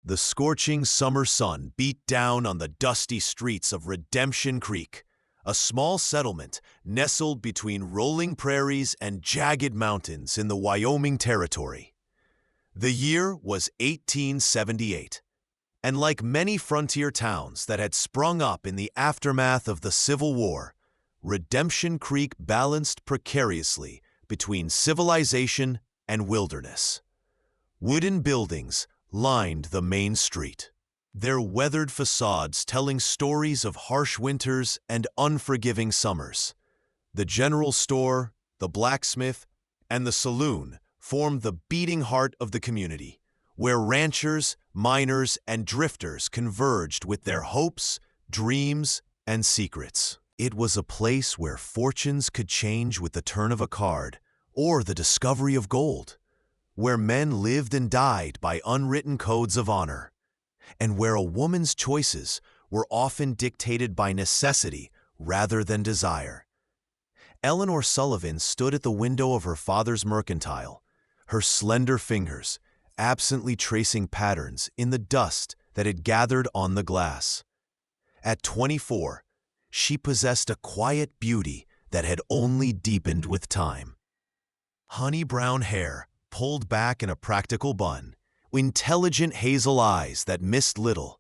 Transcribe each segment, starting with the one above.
The scorching summer sun beat down on the dusty streets of Redemption Creek, a small settlement nestled between rolling prairies and jagged mountains in the Wyoming Territory. The year was 1878, and like many frontier towns that had sprung up in the aftermath of the Civil War, Redemption Creek balanced precariously between civilization and wilderness. Wooden buildings lined the main street, their weathered facades telling stories of harsh winters and unforgiving summers. The general store, the blacksmith, and the saloon formed the beating heart of the community, where ranchers, miners, and drifters converged with their hopes, dreams, and secrets. It was a place where fortunes could change with the turn of a card or the discovery of gold, where men lived and died by unwritten codes of honor, and where a woman's choices were often dictated by necessity rather than desire. Eleanor Sullivan stood at the window of her father's mercantile, her slender fingers absently tracing patterns in the dust that had gathered on the glass. At 24, she possessed a quiet beauty that had only deepened with time. Honey brown hair pulled back in a practical bun, intelligent hazel eyes that missed little,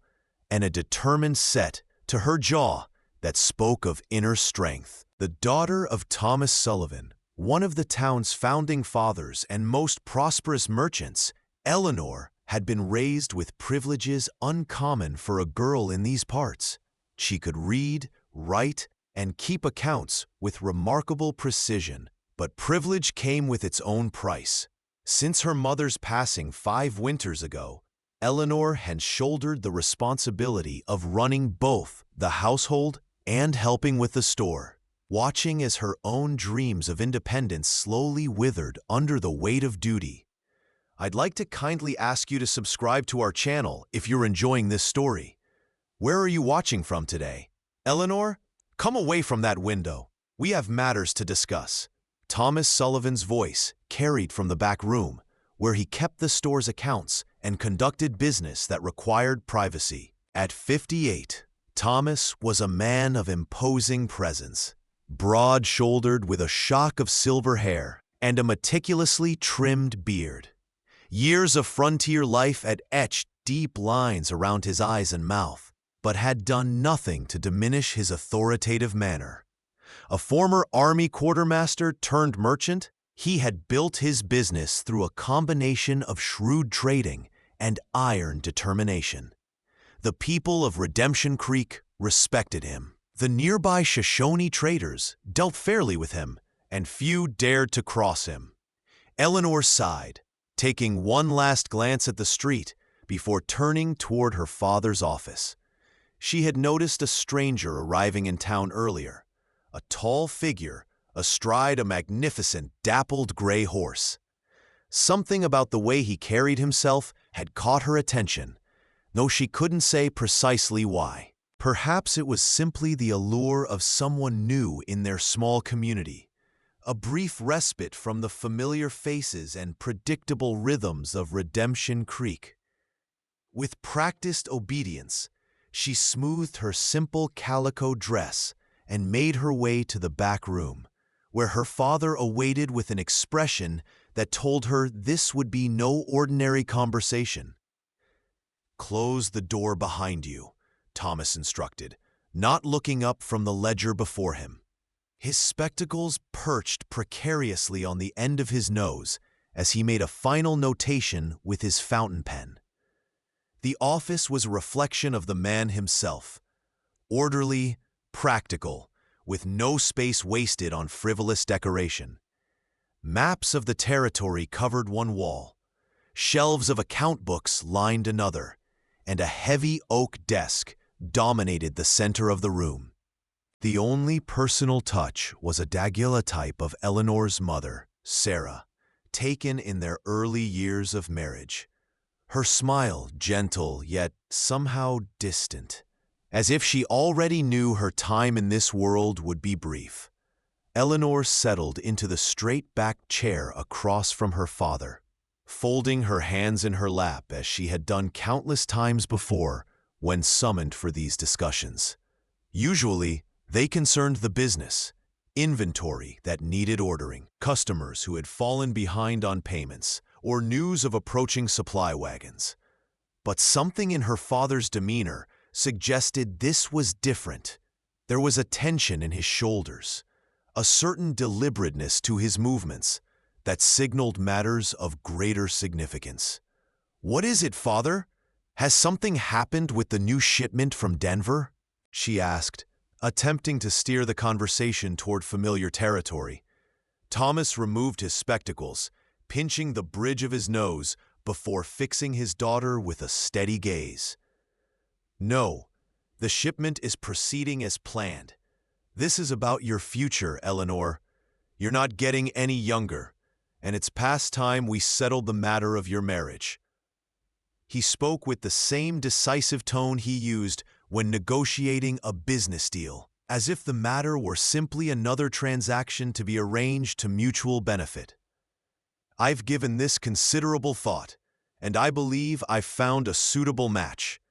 and a determined set to her jaw that spoke of inner strength. The daughter of Thomas Sullivan, one of the town's founding fathers and most prosperous merchants, Eleanor had been raised with privileges uncommon for a girl in these parts. She could read, write, and keep accounts with remarkable precision, but privilege came with its own price. Since her mother's passing 5 winters ago, Eleanor had shouldered the responsibility of running both the household and helping with the store, watching as her own dreams of independence slowly withered under the weight of duty. I'd like to kindly ask you to subscribe to our channel if you're enjoying this story. Where are you watching from today? Eleanor, come away from that window. We have matters to discuss. Thomas Sullivan's voice carried from the back room, where he kept the store's accounts and conducted business that required privacy. At 58, Thomas was a man of imposing presence, broad-shouldered with a shock of silver hair and a meticulously trimmed beard. Years of frontier life had etched deep lines around his eyes and mouth, but had done nothing to diminish his authoritative manner. A former Army quartermaster turned merchant, he had built his business through a combination of shrewd trading and iron determination. The people of Redemption Creek respected him. The nearby Shoshone traders dealt fairly with him, and few dared to cross him. Eleanor sighed, taking one last glance at the street before turning toward her father's office. She had noticed a stranger arriving in town earlier, a tall figure astride a magnificent dappled gray horse. Something about the way he carried himself had caught her attention, though she couldn't say precisely why. Perhaps it was simply the allure of someone new in their small community, a brief respite from the familiar faces and predictable rhythms of Redemption Creek. With practiced obedience, she smoothed her simple calico dress and made her way to the back room, where her father awaited with an expression that told her this would be no ordinary conversation. "Close the door behind you," Thomas instructed, not looking up from the ledger before him. His spectacles perched precariously on the end of his nose as he made a final notation with his fountain pen. The office was a reflection of the man himself, orderly, practical, with no space wasted on frivolous decoration. Maps of the territory covered one wall, shelves of account books lined another, and a heavy oak desk dominated the center of the room. The only personal touch was a daguerreotype of Eleanor's mother, Sarah, taken in their early years of marriage. Her smile gentle yet somehow distant, as if she already knew her time in this world would be brief. Eleanor settled into the straight-backed chair across from her father, folding her hands in her lap as she had done countless times before when summoned for these discussions. Usually, they concerned the business, inventory that needed ordering, customers who had fallen behind on payments, or news of approaching supply wagons. But something in her father's demeanor suggested this was different. There was a tension in his shoulders, a certain deliberateness to his movements that signaled matters of greater significance. "What is it, Father? Has something happened with the new shipment from Denver?" she asked, attempting to steer the conversation toward familiar territory. Thomas removed his spectacles, pinching the bridge of his nose before fixing his daughter with a steady gaze. "No, the shipment is proceeding as planned. This is about your future, Eleanor. You're not getting any younger, and it's past time we settled the matter of your marriage." He spoke with the same decisive tone he used when negotiating a business deal, as if the matter were simply another transaction to be arranged to mutual benefit. "I've given this considerable thought, and I believe I've found a suitable match.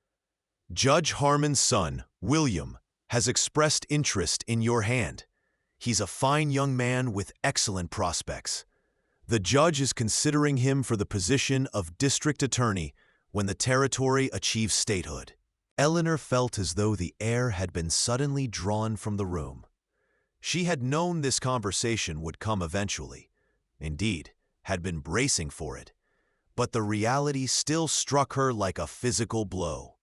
Judge Harmon's son, William, has expressed interest in your hand. He's a fine young man with excellent prospects. The judge is considering him for the position of district attorney when the territory achieves statehood." Eleanor felt as though the air had been suddenly drawn from the room. She had known this conversation would come eventually, indeed, had been bracing for it, but the reality still struck her like a physical blow.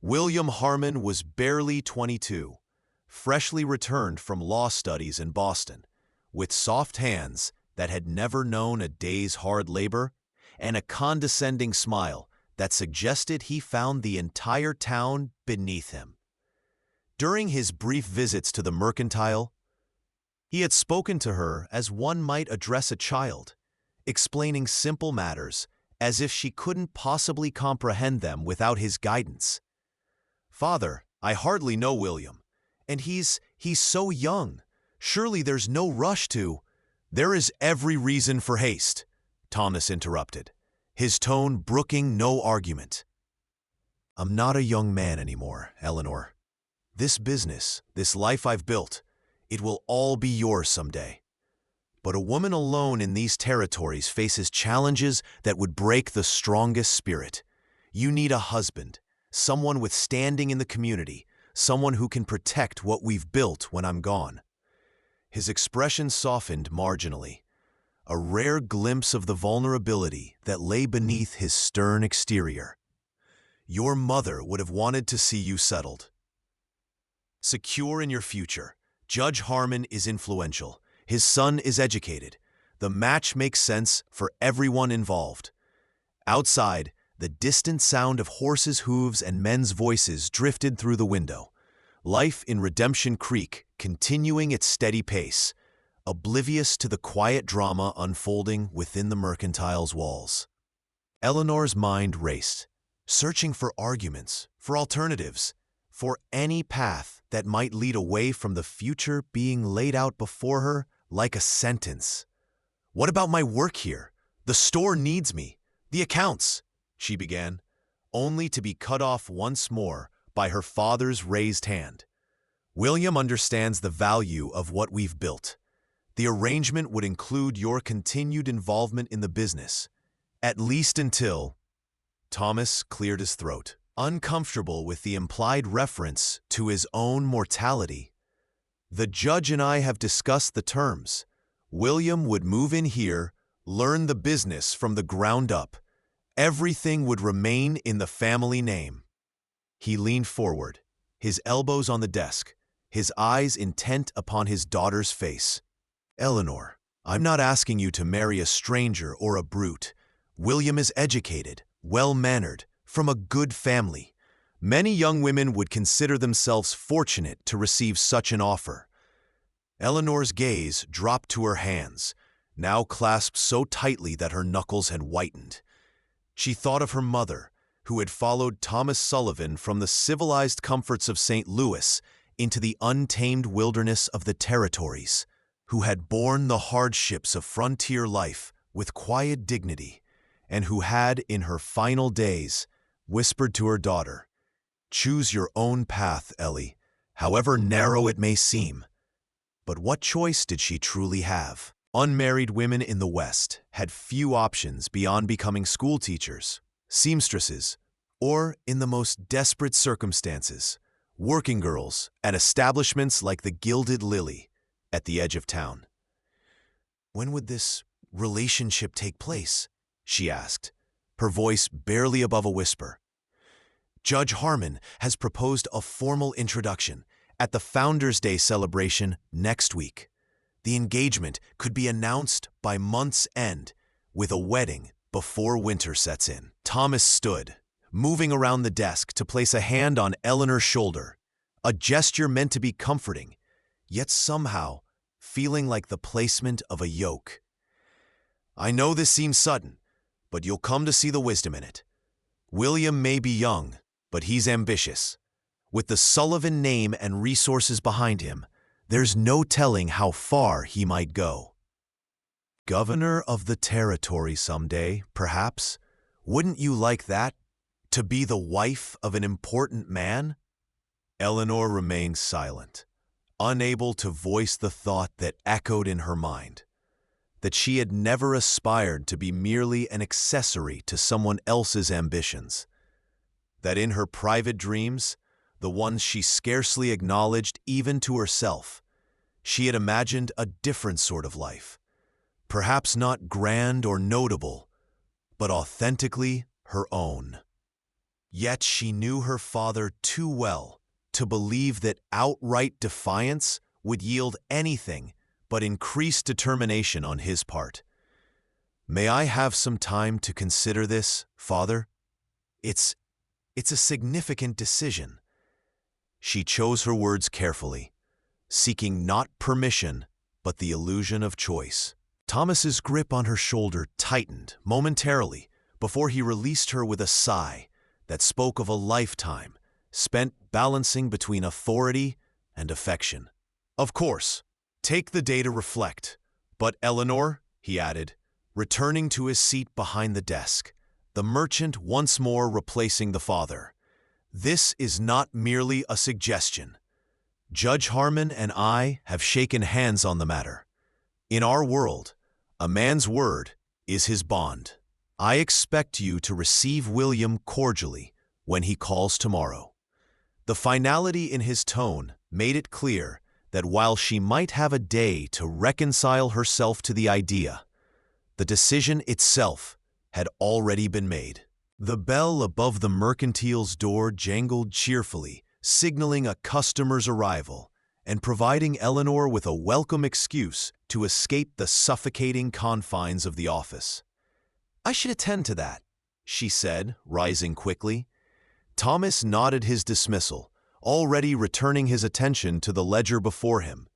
William Harmon was barely 22, freshly returned from law studies in Boston, with soft hands that had never known a day's hard labor, and a condescending smile that suggested he found the entire town beneath him. During his brief visits to the mercantile, he had spoken to her as one might address a child, explaining simple matters as if she couldn't possibly comprehend them without his guidance. "Father, I hardly know William, and he's so young. Surely there's no rush to—" "There is every reason for haste," Thomas interrupted, his tone brooking no argument. "I'm not a young man anymore, Eleanor. This business, this life I've built, it will all be yours someday. But a woman alone in these territories faces challenges that would break the strongest spirit. You need a husband, someone with standing in the community, someone who can protect what we've built when I'm gone." His expression softened marginally, a rare glimpse of the vulnerability that lay beneath his stern exterior. "Your mother would have wanted to see you settled, secure in your future. Judge Harmon is influential. His son is educated. The match makes sense for everyone involved." Outside, the distant sound of horses' hooves and men's voices drifted through the window. Life in Redemption Creek continuing its steady pace, oblivious to the quiet drama unfolding within the mercantile's walls. Eleanor's mind raced, searching for arguments, for alternatives, for any path that might lead away from the future being laid out before her like a sentence. "What about my work here? The store needs me. The accounts," she began, only to be cut off once more by her father's raised hand. "William understands the value of what we've built. The arrangement would include your continued involvement in the business, at least until—" Thomas cleared his throat, uncomfortable with the implied reference to his own mortality. "The judge and I have discussed the terms. William would move in here, learn the business from the ground up. Everything would remain in the family name." He leaned forward, his elbows on the desk, his eyes intent upon his daughter's face. "Eleanor, I'm not asking you to marry a stranger or a brute. William is educated, well-mannered, from a good family. Many young women would consider themselves fortunate to receive such an offer." Eleanor's gaze dropped to her hands, now clasped so tightly that her knuckles had whitened. She thought of her mother, who had followed Thomas Sullivan from the civilized comforts of St. Louis into the untamed wilderness of the territories, who had borne the hardships of frontier life with quiet dignity, and who had, in her final days, whispered to her daughter, "Choose your own path, Ellie, however narrow it may seem." But what choice did she truly have? Unmarried women in the West had few options beyond becoming schoolteachers, seamstresses, or, in the most desperate circumstances, working girls at establishments like the Gilded Lily at the edge of town. "When would this relationship take place?" she asked, her voice barely above a whisper. "Judge Harmon has proposed a formal introduction at the Founders' Day celebration next week. The engagement could be announced by month's end, with a wedding before winter sets in." Thomas stood, moving around the desk to place a hand on Eleanor's shoulder, a gesture meant to be comforting, yet somehow feeling like the placement of a yoke. "I know this seems sudden, but you'll come to see the wisdom in it. William may be young, but he's ambitious. With the Sullivan name and resources behind him, there's no telling how far he might go. Governor of the territory someday, perhaps. Wouldn't you like that? To be the wife of an important man?" Eleanor remained silent, unable to voice the thought that echoed in her mind, that she had never aspired to be merely an accessory to someone else's ambitions, that in her private dreams, the ones she scarcely acknowledged even to herself, she had imagined a different sort of life, perhaps not grand or notable, but authentically her own. Yet she knew her father too well to believe that outright defiance would yield anything but increased determination on his part. "May I have some time to consider this, Father? It's a significant decision." She chose her words carefully, seeking not permission, but the illusion of choice. Thomas's grip on her shoulder tightened momentarily before he released her with a sigh that spoke of a lifetime spent balancing between authority and affection. "Of course, take the day to reflect. But Eleanor," he added, returning to his seat behind the desk, the merchant once more replacing the father, "this is not merely a suggestion. Judge Harmon and I have shaken hands on the matter. In our world, a man's word is his bond. I expect you to receive William cordially when he calls tomorrow." The finality in his tone made it clear that while she might have a day to reconcile herself to the idea, the decision itself had already been made. The bell above the mercantile's door jangled cheerfully, signaling a customer's arrival and providing Eleanor with a welcome excuse to escape the suffocating confines of the office. "I should attend to that," she said, rising quickly. Thomas nodded his dismissal, already returning his attention to the ledger before him,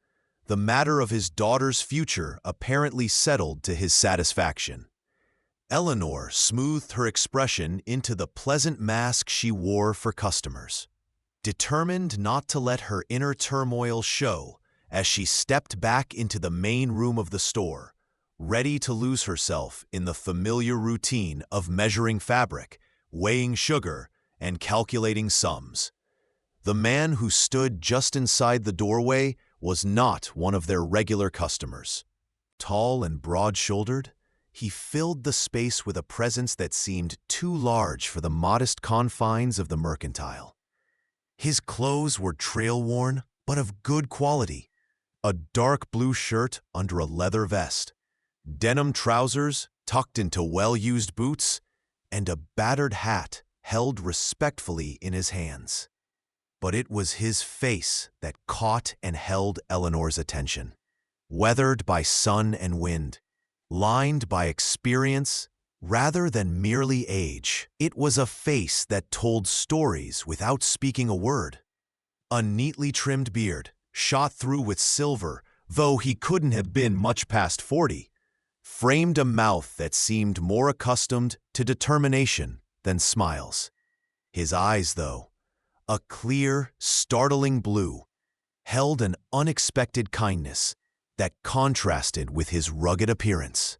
the matter of his daughter's future apparently settled to his satisfaction. Eleanor smoothed her expression into the pleasant mask she wore for customers, determined not to let her inner turmoil show as she stepped back into the main room of the store, ready to lose herself in the familiar routine of measuring fabric, weighing sugar, and calculating sums. The man who stood just inside the doorway was not one of their regular customers. Tall and broad-shouldered, he filled the space with a presence that seemed too large for the modest confines of the mercantile. His clothes were trail-worn, but of good quality. A dark blue shirt under a leather vest, denim trousers tucked into well-used boots, and a battered hat held respectfully in his hands. But it was his face that caught and held Eleanor's attention. Weathered by sun and wind, lined by experience rather than merely age, it was a face that told stories without speaking a word. A neatly trimmed beard, shot through with silver, though he couldn't have been much past 40, framed a mouth that seemed more accustomed to determination than smiles. His eyes, though, a clear, startling blue, held an unexpected kindness that contrasted with his rugged appearance.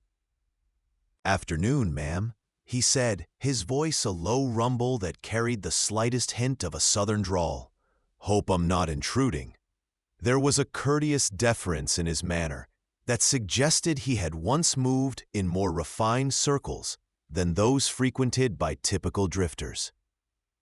"Afternoon, ma'am," he said, his voice a low rumble that carried the slightest hint of a southern drawl. "Hope I'm not intruding." There was a courteous deference in his manner that suggested he had once moved in more refined circles than those frequented by typical drifters.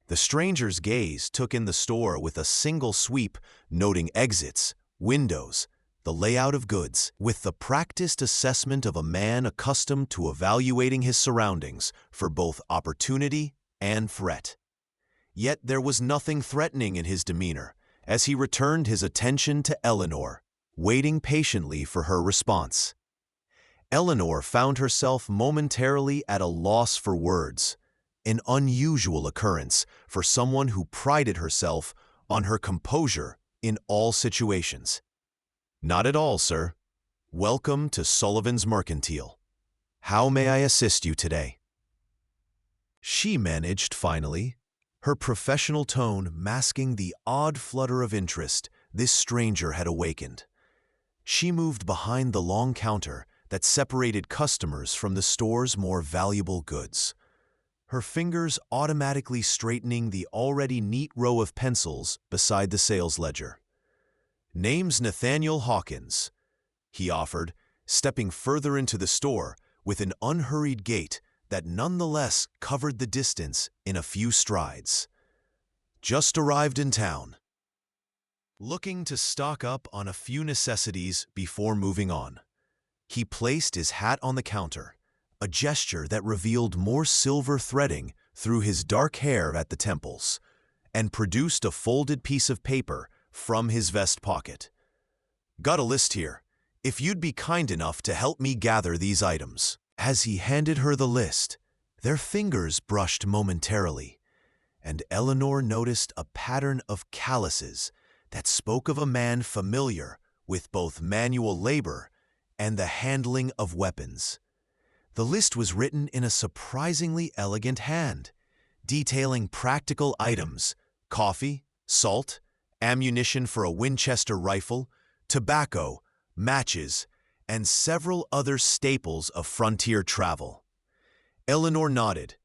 The stranger's gaze took in the store with a single sweep, noting exits, windows, the layout of goods, with the practiced assessment of a man accustomed to evaluating his surroundings for both opportunity and threat. Yet there was nothing threatening in his demeanor as he returned his attention to Eleanor, waiting patiently for her response. Eleanor found herself momentarily at a loss for words, an unusual occurrence for someone who prided herself on her composure in all situations. "Not at all, sir. Welcome to Sullivan's Mercantile. How may I assist you today?" She managed finally, her professional tone masking the odd flutter of interest this stranger had awakened. She moved behind the long counter that separated customers from the store's more valuable goods, her fingers automatically straightening the already neat row of pencils beside the sales ledger. "Name's Nathaniel Hawkins," he offered, stepping further into the store with an unhurried gait that nonetheless covered the distance in a few strides. "Just arrived in town. Looking to stock up on a few necessities before moving on." He placed his hat on the counter, a gesture that revealed more silver threading through his dark hair at the temples, and produced a folded piece of paper from his vest pocket. "Got a list here, if you'd be kind enough to help me gather these items." As he handed her the list, their fingers brushed momentarily, and Eleanor noticed a pattern of calluses that spoke of a man familiar with both manual labor and the handling of weapons. The list was written in a surprisingly elegant hand, detailing practical items: coffee, salt, ammunition for a Winchester rifle, tobacco, matches, and several other staples of frontier travel. Eleanor nodded,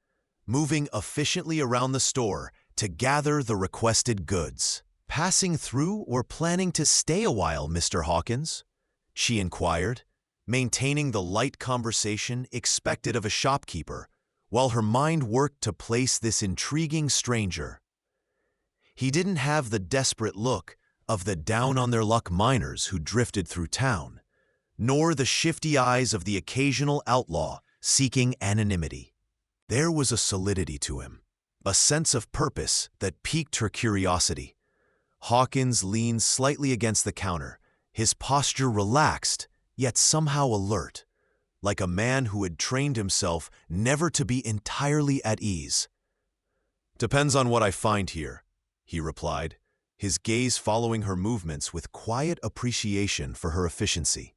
moving efficiently around the store to gather the requested goods. "Passing through or planning to stay a while, Mr. Hawkins?" she inquired, maintaining the light conversation expected of a shopkeeper, while her mind worked to place this intriguing stranger. He didn't have the desperate look of the down-on-their-luck miners who drifted through town, nor the shifty eyes of the occasional outlaw seeking anonymity. There was a solidity to him, a sense of purpose that piqued her curiosity. Hawkins leaned slightly against the counter, his posture relaxed, yet somehow alert, like a man who had trained himself never to be entirely at ease. "Depends on what I find here," he replied, his gaze following her movements with quiet appreciation for her efficiency.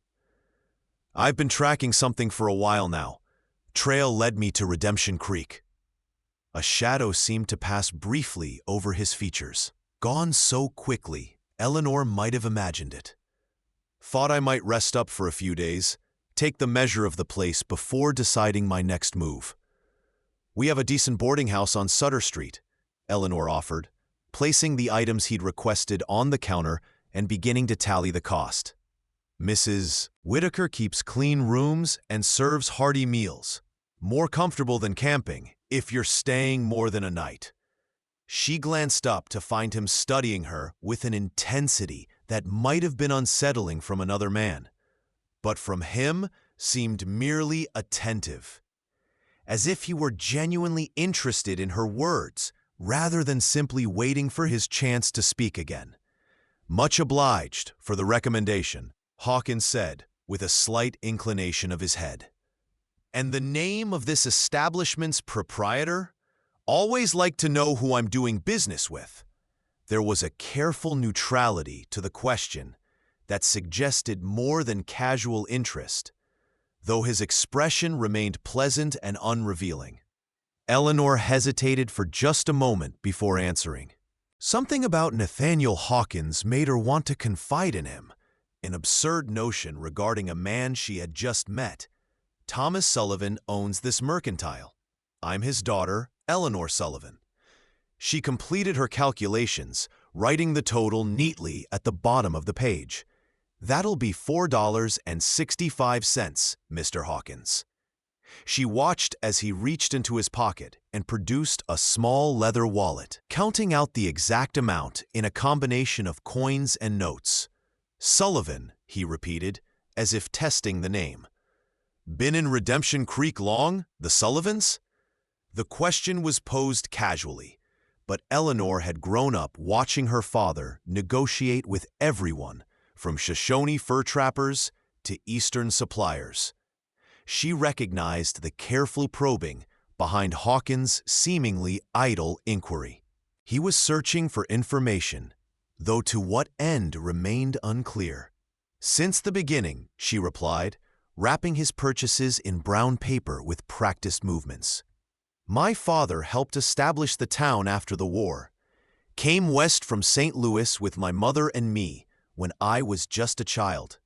"I've been tracking something for a while now. Trail led me to Redemption Creek." A shadow seemed to pass briefly over his features. Gone so quickly, Eleanor might have imagined it. "Thought I might rest up for a few days, take the measure of the place before deciding my next move. We have a decent boarding house on Sutter Street," Eleanor offered, placing the items he'd requested on the counter and beginning to tally the cost. "Mrs. Whitaker keeps clean rooms and serves hearty meals. More comfortable than camping, if you're staying more than a night." She glanced up to find him studying her with an intensity that might have been unsettling from another man, but from him seemed merely attentive, as if he were genuinely interested in her words rather than simply waiting for his chance to speak again. "Much obliged for the recommendation," Hawkins said, with a slight inclination of his head. "And the name of this establishment's proprietor? Always like to know who I'm doing business with." There was a careful neutrality to the question that suggested more than casual interest, though his expression remained pleasant and unrevealing. Eleanor hesitated for just a moment before answering. Something about Nathaniel Hawkins made her want to confide in him, an absurd notion regarding a man she had just met. "Thomas Sullivan owns this mercantile," I'm his daughter, Eleanor Sullivan. She completed her calculations, writing the total neatly at the bottom of the page. That'll be $4.65, Mr. Hawkins. She watched as he reached into his pocket and produced a small leather wallet, counting out the exact amount in a combination of coins and notes. Sullivan, he repeated, as if testing the name. Been in Redemption Creek long, the Sullivans? The question was posed casually, but Eleanor had grown up watching her father negotiate with everyone, from Shoshone fur trappers to Eastern suppliers. She recognized the careful probing behind Hawkins' seemingly idle inquiry. He was searching for information, though to what end remained unclear. Since the beginning, she replied, wrapping his purchases in brown paper with practiced movements. My father helped establish the town after the war. Came west from St. Louis with my mother and me when I was just a child.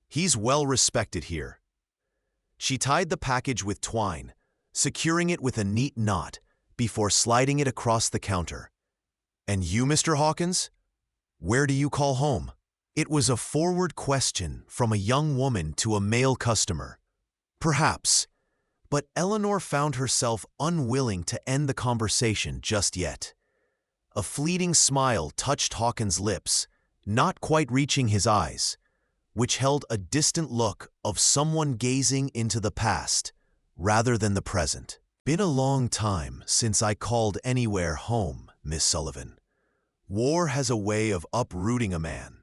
He's well respected here. She tied the package with twine, securing it with a neat knot before sliding it across the counter. And you, Mr. Hawkins? Where do you call home? It was a forward question from a young woman to a male customer. Perhaps, but Eleanor found herself unwilling to end the conversation just yet. A fleeting smile touched Hawkins' lips, not quite reaching his eyes, which held a distant look of someone gazing into the past rather than the present. Been a long time since I called anywhere home, Miss Sullivan. War has a way of uprooting a man.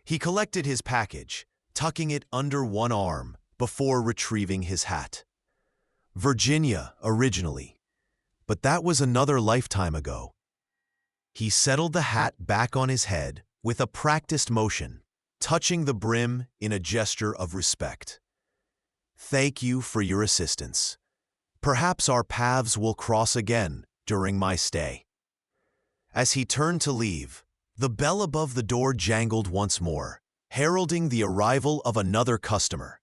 He collected his package, tucking it under one arm before retrieving his hat. Virginia, originally, but that was another lifetime ago. He settled the hat back on his head with a practiced motion, touching the brim in a gesture of respect. Thank you for your assistance. Perhaps our paths will cross again during my stay. As he turned to leave, the bell above the door jangled once more, heralding the arrival of another customer.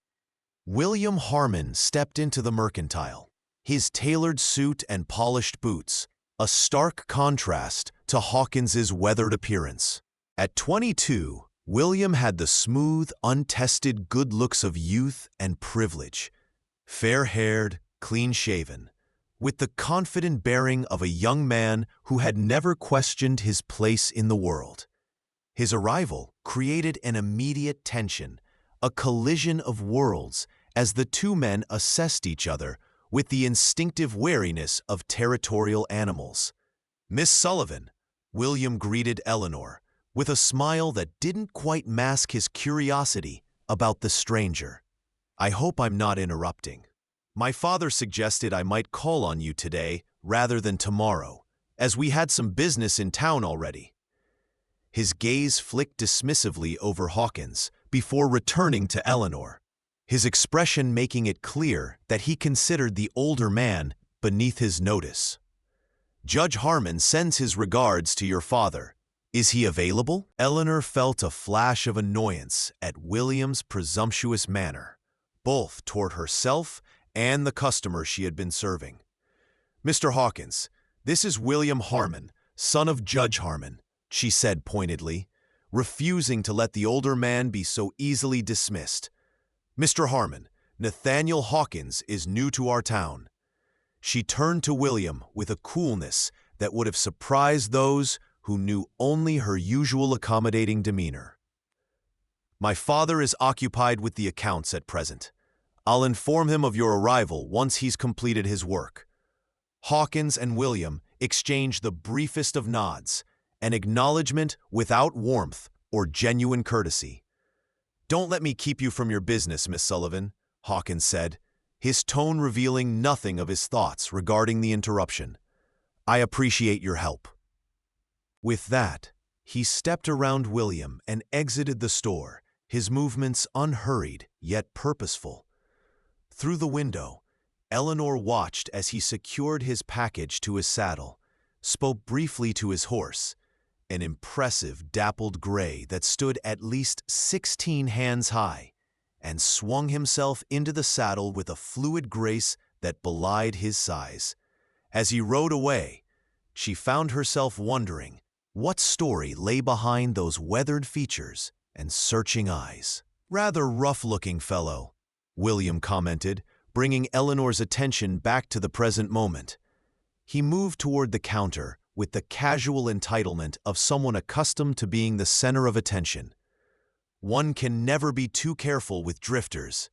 William Harmon stepped into the mercantile, his tailored suit and polished boots, a stark contrast to Hawkins's weathered appearance. At 22, William had the smooth, untested good looks of youth and privilege, fair-haired, clean-shaven, with the confident bearing of a young man who had never questioned his place in the world. His arrival created an immediate tension, a collision of worlds, as the two men assessed each other with the instinctive wariness of territorial animals. Miss Sullivan, William greeted Eleanor, with a smile that didn't quite mask his curiosity about the stranger. I hope I'm not interrupting. My father suggested I might call on you today rather than tomorrow, as we had some business in town already. His gaze flicked dismissively over Hawkins before returning to Eleanor, his expression making it clear that he considered the older man beneath his notice. Judge Harmon sends his regards to your father. Is he available? Eleanor felt a flash of annoyance at William's presumptuous manner, both toward herself and the customer she had been serving. Mr. Hawkins, this is William Harmon, son of Judge Harmon, she said pointedly, refusing to let the older man be so easily dismissed. Mr. Harmon, Nathaniel Hawkins is new to our town. She turned to William with a coolness that would have surprised those who knew only her usual accommodating demeanor. My father is occupied with the accounts at present. I'll inform him of your arrival once he's completed his work. Hawkins and William exchanged the briefest of nods, an acknowledgement without warmth or genuine courtesy. Don't let me keep you from your business, Miss Sullivan, Hawkins said, his tone revealing nothing of his thoughts regarding the interruption. I appreciate your help. With that, he stepped around William and exited the store, his movements unhurried yet purposeful. Through the window, Eleanor watched as he secured his package to his saddle, spoke briefly to his horse, an impressive dappled gray that stood at least 16 hands high, and swung himself into the saddle with a fluid grace that belied his size. As he rode away, she found herself wondering what story lay behind those weathered features and searching eyes. "Rather rough-looking fellow," William commented, bringing Eleanor's attention back to the present moment. He moved toward the counter with the casual entitlement of someone accustomed to being the center of attention. "One can never be too careful with drifters.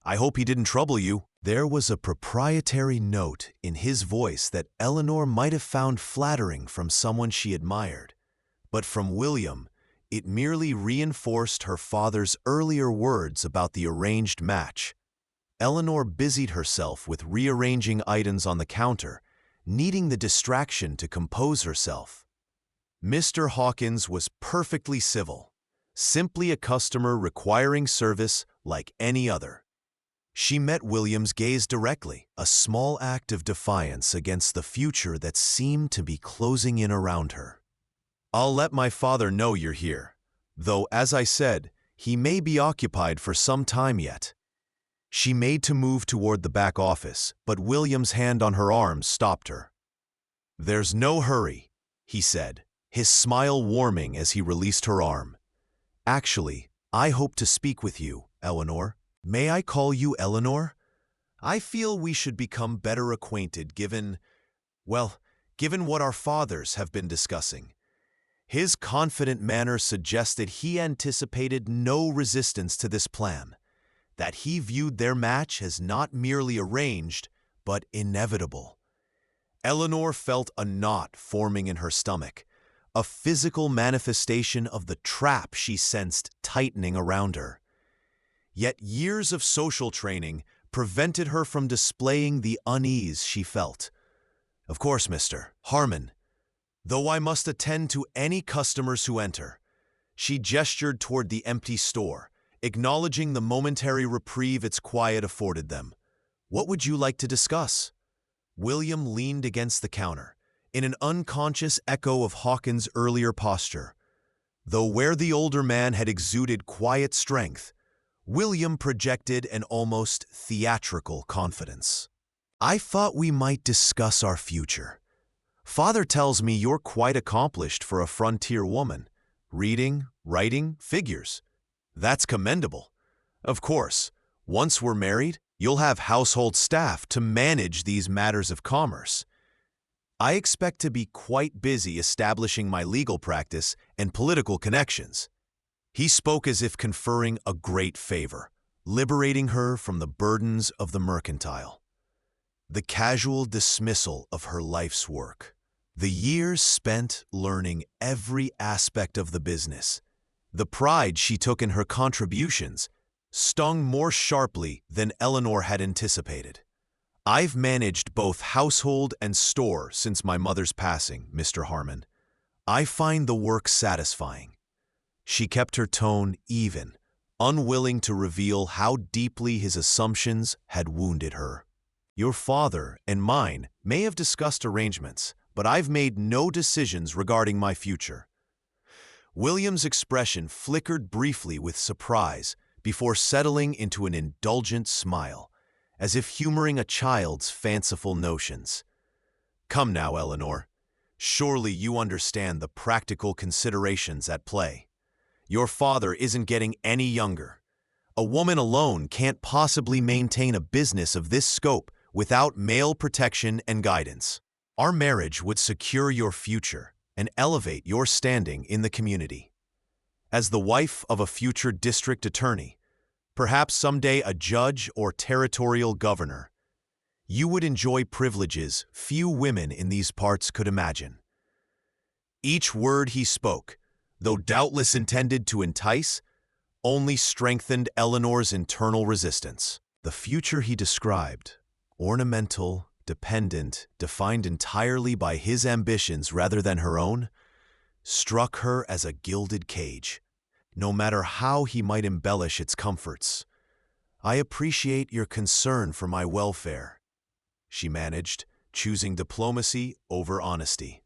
I hope he didn't trouble you." There was a proprietary note in his voice that Eleanor might have found flattering from someone she admired, but from William, it merely reinforced her father's earlier words about the arranged match. Eleanor busied herself with rearranging items on the counter, needing the distraction to compose herself. Mr. Hawkins was perfectly civil, simply a customer requiring service like any other. She met William's gaze directly, a small act of defiance against the future that seemed to be closing in around her. "I'll let my father know you're here, though, as I said, he may be occupied for some time yet." She made to move toward the back office, but William's hand on her arm stopped her. "There's no hurry," he said, his smile warming as he released her arm. "Actually, I hope to speak with you, Eleanor. May I call you Eleanor? I feel we should become better acquainted given what our fathers have been discussing." His confident manner suggested he anticipated no resistance to this plan, that he viewed their match as not merely arranged, but inevitable. Eleanor felt a knot forming in her stomach, a physical manifestation of the trap she sensed tightening around her. Yet years of social training prevented her from displaying the unease she felt. "Of course, Mr. Harmon, though I must attend to any customers who enter." She gestured toward the empty store, acknowledging the momentary reprieve its quiet afforded them. "What would you like to discuss?" William leaned against the counter, in an unconscious echo of Hawkins' earlier posture. Though where the older man had exuded quiet strength, William projected an almost theatrical confidence. "I thought we might discuss our future. Father tells me you're quite accomplished for a frontier woman. Reading, writing, figures. That's commendable. Of course, once we're married, you'll have household staff to manage these matters of commerce. I expect to be quite busy establishing my legal practice and political connections." He spoke as if conferring a great favor, liberating her from the burdens of the mercantile. The casual dismissal of her life's work. The years spent learning every aspect of the business. The pride she took in her contributions stung more sharply than Eleanor had anticipated. "I've managed both household and store since my mother's passing, Mr. Harmon. I find the work satisfying." She kept her tone even, unwilling to reveal how deeply his assumptions had wounded her. "Your father and mine may have discussed arrangements, but I've made no decisions regarding my future." William's expression flickered briefly with surprise before settling into an indulgent smile, as if humoring a child's fanciful notions. "Come now, Eleanor. Surely you understand the practical considerations at play. Your father isn't getting any younger. A woman alone can't possibly maintain a business of this scope without male protection and guidance. Our marriage would secure your future and elevate your standing in the community. As the wife of a future district attorney, perhaps someday a judge or territorial governor, you would enjoy privileges few women in these parts could imagine." Each word he spoke, though doubtless intended to entice, only strengthened Eleanor's internal resistance. The future he described, ornamental, dependent, defined entirely by his ambitions rather than her own, struck her as a gilded cage, no matter how he might embellish its comforts. "I appreciate your concern for my welfare," she managed, choosing diplomacy over honesty.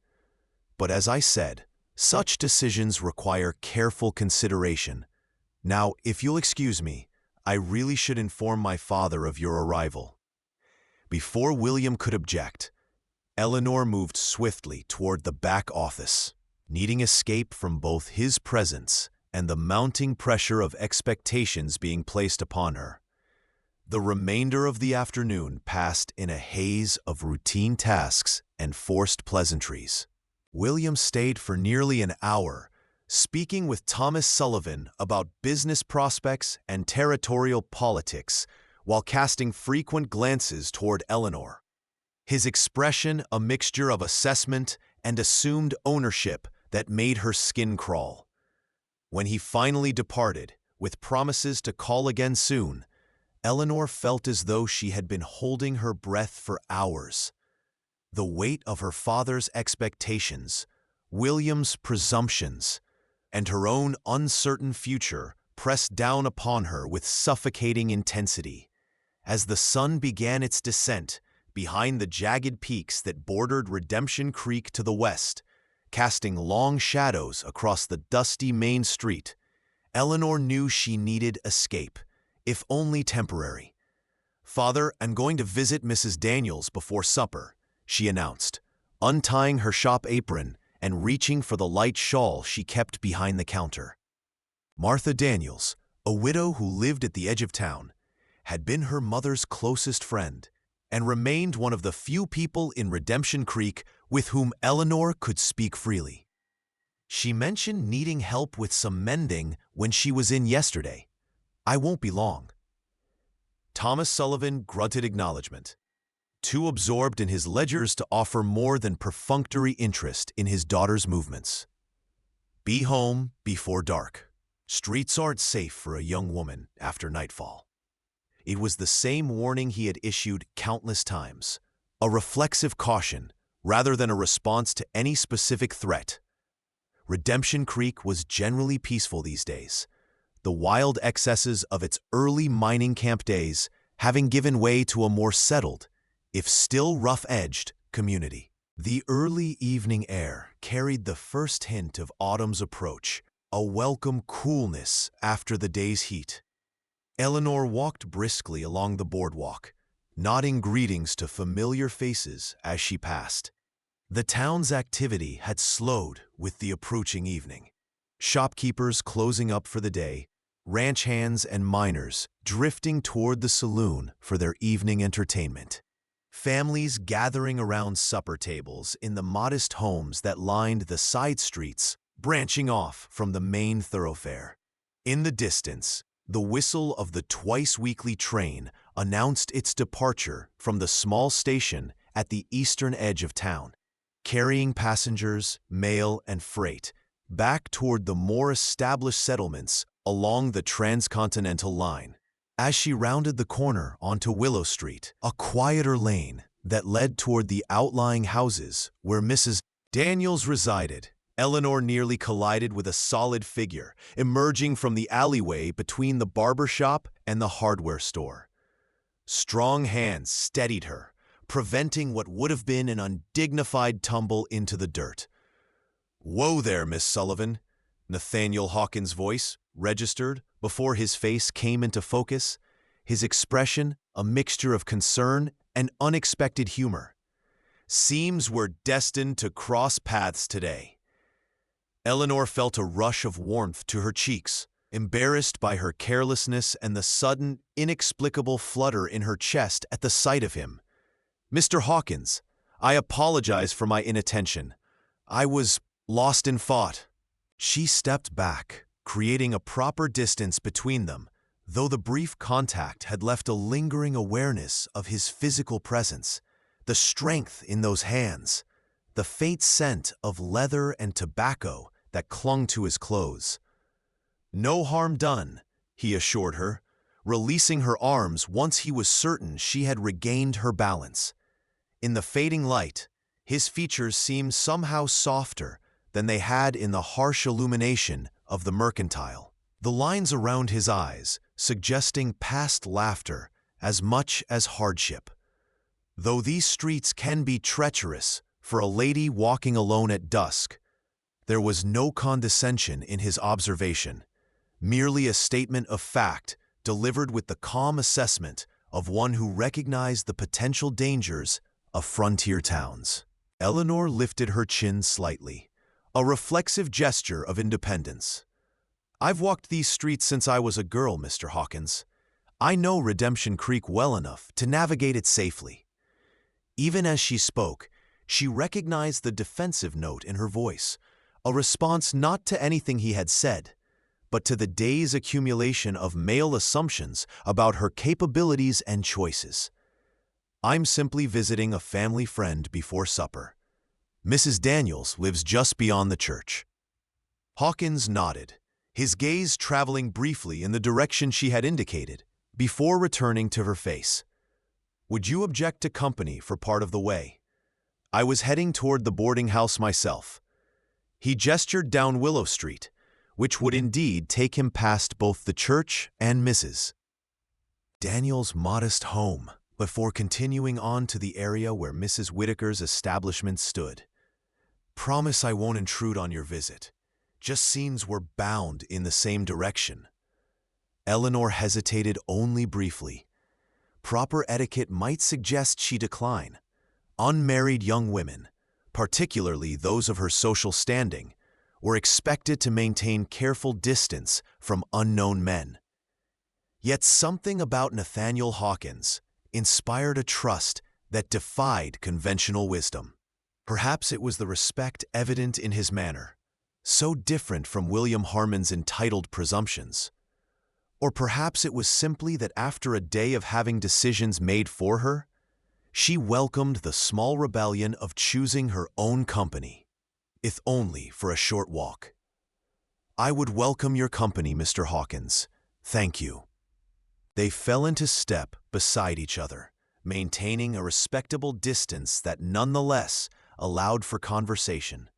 "But as I said, such decisions require careful consideration. Now, if you'll excuse me, I really should inform my father of your arrival." Before William could object, Eleanor moved swiftly toward the back office, needing escape from both his presence and the mounting pressure of expectations being placed upon her. The remainder of the afternoon passed in a haze of routine tasks and forced pleasantries. William stayed for nearly an hour, speaking with Thomas Sullivan about business prospects and territorial politics, while casting frequent glances toward Eleanor. His expression a mixture of assessment and assumed ownership that made her skin crawl. When he finally departed, with promises to call again soon, Eleanor felt as though she had been holding her breath for hours. The weight of her father's expectations, William's presumptions, and her own uncertain future pressed down upon her with suffocating intensity. As the sun began its descent behind the jagged peaks that bordered Redemption Creek to the west, casting long shadows across the dusty main street, Eleanor knew she needed escape, if only temporary. "Father, I'm going to visit Mrs. Daniels before supper," she announced, untying her shop apron and reaching for the light shawl she kept behind the counter. Martha Daniels, a widow who lived at the edge of town, had been her mother's closest friend and remained one of the few people in Redemption Creek with whom Eleanor could speak freely. She mentioned needing help with some mending when she was in yesterday. "I won't be long." Thomas Sullivan grunted acknowledgement, too absorbed in his ledgers to offer more than perfunctory interest in his daughter's movements. "Be home before dark. Streets aren't safe for a young woman after nightfall." It was the same warning he had issued countless times, a reflexive caution rather than a response to any specific threat. Redemption Creek was generally peaceful these days, the wild excesses of its early mining camp days having given way to a more settled, if still rough-edged, community. The early evening air carried the first hint of autumn's approach, a welcome coolness after the day's heat. Eleanor walked briskly along the boardwalk, nodding greetings to familiar faces as she passed. The town's activity had slowed with the approaching evening. Shopkeepers closing up for the day, ranch hands and miners drifting toward the saloon for their evening entertainment. Families gathering around supper tables in the modest homes that lined the side streets, branching off from the main thoroughfare. In the distance, the whistle of the twice-weekly train announced its departure from the small station at the eastern edge of town, carrying passengers, mail, and freight back toward the more established settlements along the transcontinental line. As she rounded the corner onto Willow Street, a quieter lane that led toward the outlying houses where Mrs. Daniels resided, Eleanor nearly collided with a solid figure emerging from the alleyway between the barber shop and the hardware store. Strong hands steadied her, preventing what would have been an undignified tumble into the dirt. "Whoa there, Miss Sullivan," Nathaniel Hawkins' voice registered before his face came into focus, his expression a mixture of concern and unexpected humor. "Seems we're destined to cross paths today." Eleanor felt a rush of warmth to her cheeks, embarrassed by her carelessness and the sudden, inexplicable flutter in her chest at the sight of him. "Mr. Hawkins, I apologize for my inattention. I was lost in thought." She stepped back, creating a proper distance between them, though the brief contact had left a lingering awareness of his physical presence, the strength in those hands, the faint scent of leather and tobacco that clung to his clothes. "No harm done," he assured her, releasing her arms once he was certain she had regained her balance. In the fading light, his features seemed somehow softer than they had in the harsh illumination of the mercantile, the lines around his eyes suggesting past laughter as much as hardship. Though these streets can be treacherous for a lady walking alone at dusk, there was no condescension in his observation, merely a statement of fact delivered with the calm assessment of one who recognized the potential dangers of frontier towns. Eleanor lifted her chin slightly, a reflexive gesture of independence. "I've walked these streets since I was a girl, Mr. Hawkins. I know Redemption Creek well enough to navigate it safely." Even as she spoke, she recognized the defensive note in her voice, a response not to anything he had said, but to the day's accumulation of male assumptions about her capabilities and choices. "I'm simply visiting a family friend before supper. Mrs. Daniels lives just beyond the church." Hawkins nodded, his gaze traveling briefly in the direction she had indicated, before returning to her face. "Would you object to company for part of the way? I was heading toward the boarding house myself." He gestured down Willow Street, which would indeed take him past both the church and Mrs. Daniels' modest home, before continuing on to the area where Mrs. Whitaker's establishment stood. "Promise I won't intrude on your visit. Just seems we're bound in the same direction." Eleanor hesitated only briefly. Proper etiquette might suggest she decline. Unmarried young women, particularly those of her social standing, were expected to maintain careful distance from unknown men. Yet something about Nathaniel Hawkins inspired a trust that defied conventional wisdom. Perhaps it was the respect evident in his manner, so different from William Harmon's entitled presumptions. Or perhaps it was simply that after a day of having decisions made for her, she welcomed the small rebellion of choosing her own company, if only for a short walk. "I would welcome your company, Mr. Hawkins. Thank you." They fell into step beside each other, maintaining a respectable distance that nonetheless allowed for conversation.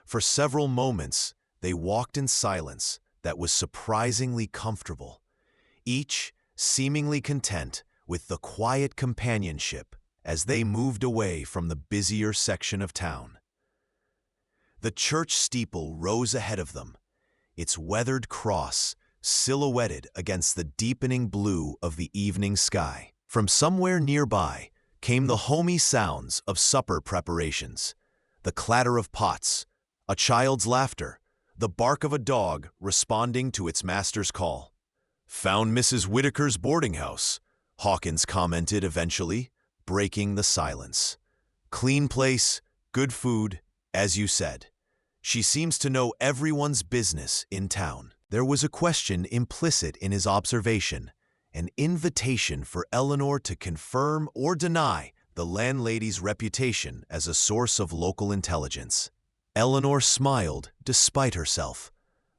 For several moments, they walked in silence that was surprisingly comfortable, each seemingly content with the quiet companionship as they moved away from the busier section of town. The church steeple rose ahead of them, its weathered cross silhouetted against the deepening blue of the evening sky. From somewhere nearby came the homey sounds of supper preparations, the clatter of pots, a child's laughter, the bark of a dog responding to its master's call. "Found Mrs. Whitaker's boarding house," Hawkins commented eventually, breaking the silence. "Clean place, good food, as you said. She seems to know everyone's business in town." There was a question implicit in his observation, an invitation for Eleanor to confirm or deny the landlady's reputation as a source of local intelligence. Eleanor smiled despite herself,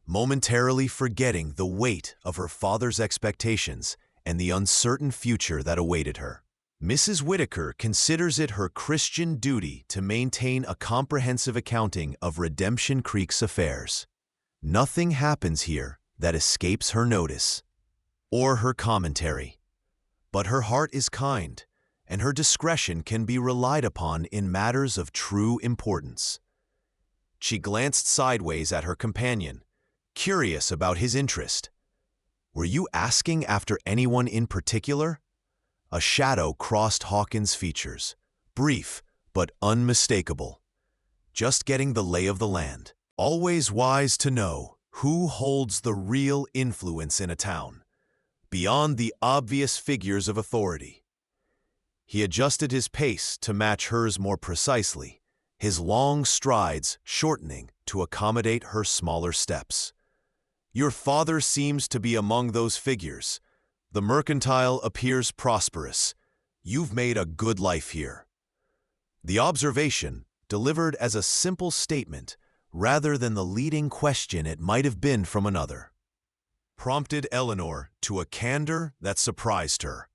momentarily forgetting the weight of her father's expectations and the uncertain future that awaited her. Mrs. Whitaker considers it her Christian duty to maintain a comprehensive accounting of Redemption Creek's affairs. Nothing happens here that escapes her notice or her commentary. But her heart is kind, and her discretion can be relied upon in matters of true importance. She glanced sideways at her companion, curious about his interest. "Were you asking after anyone in particular?" A shadow crossed Hawkins' features, brief but unmistakable. "Just getting the lay of the land. Always wise to know who holds the real influence in a town, beyond the obvious figures of authority." He adjusted his pace to match hers more precisely, his long strides shortening to accommodate her smaller steps. "Your father seems to be among those figures. The mercantile appears prosperous. You've made a good life here." The observation, delivered as a simple statement rather than the leading question it might have been from another, prompted Eleanor to a candor that surprised her.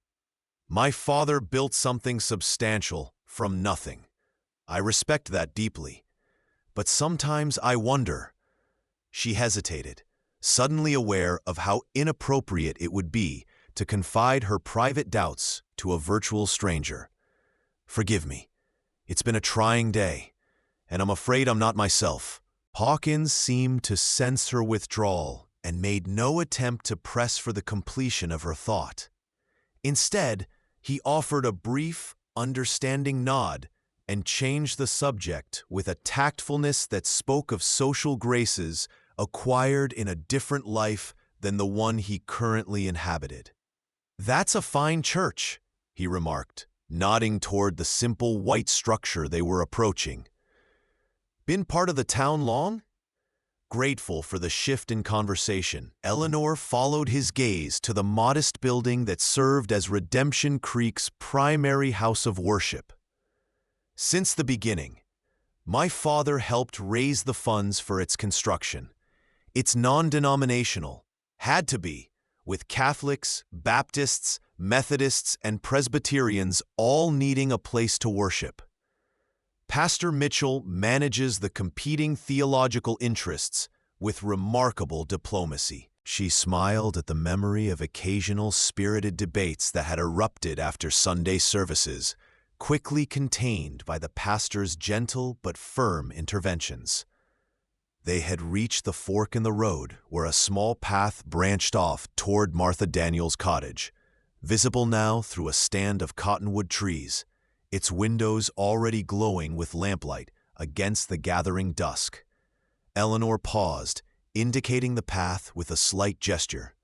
"My father built something substantial from nothing. I respect that deeply. But sometimes I wonder." She hesitated, suddenly aware of how inappropriate it would be to confide her private doubts to a virtual stranger. "Forgive me. It's been a trying day, and I'm afraid I'm not myself." Hawkins seemed to sense her withdrawal and made no attempt to press for the completion of her thought. Instead, he offered a brief, understanding nod and changed the subject with a tactfulness that spoke of social graces acquired in a different life than the one he currently inhabited. "That's a fine church," he remarked, nodding toward the simple white structure they were approaching. "Been part of the town long?" Grateful for the shift in conversation, Eleanor followed his gaze to the modest building that served as Redemption Creek's primary house of worship. "Since the beginning, my father helped raise the funds for its construction. It's non-denominational, had to be, with Catholics, Baptists, Methodists, and Presbyterians all needing a place to worship. Pastor Mitchell manages the competing theological interests with remarkable diplomacy." She smiled at the memory of occasional spirited debates that had erupted after Sunday services, quickly contained by the pastor's gentle but firm interventions. They had reached the fork in the road where a small path branched off toward Martha Daniels' cottage, visible now through a stand of cottonwood trees, its windows already glowing with lamplight against the gathering dusk. Eleanor paused, indicating the path with a slight gesture.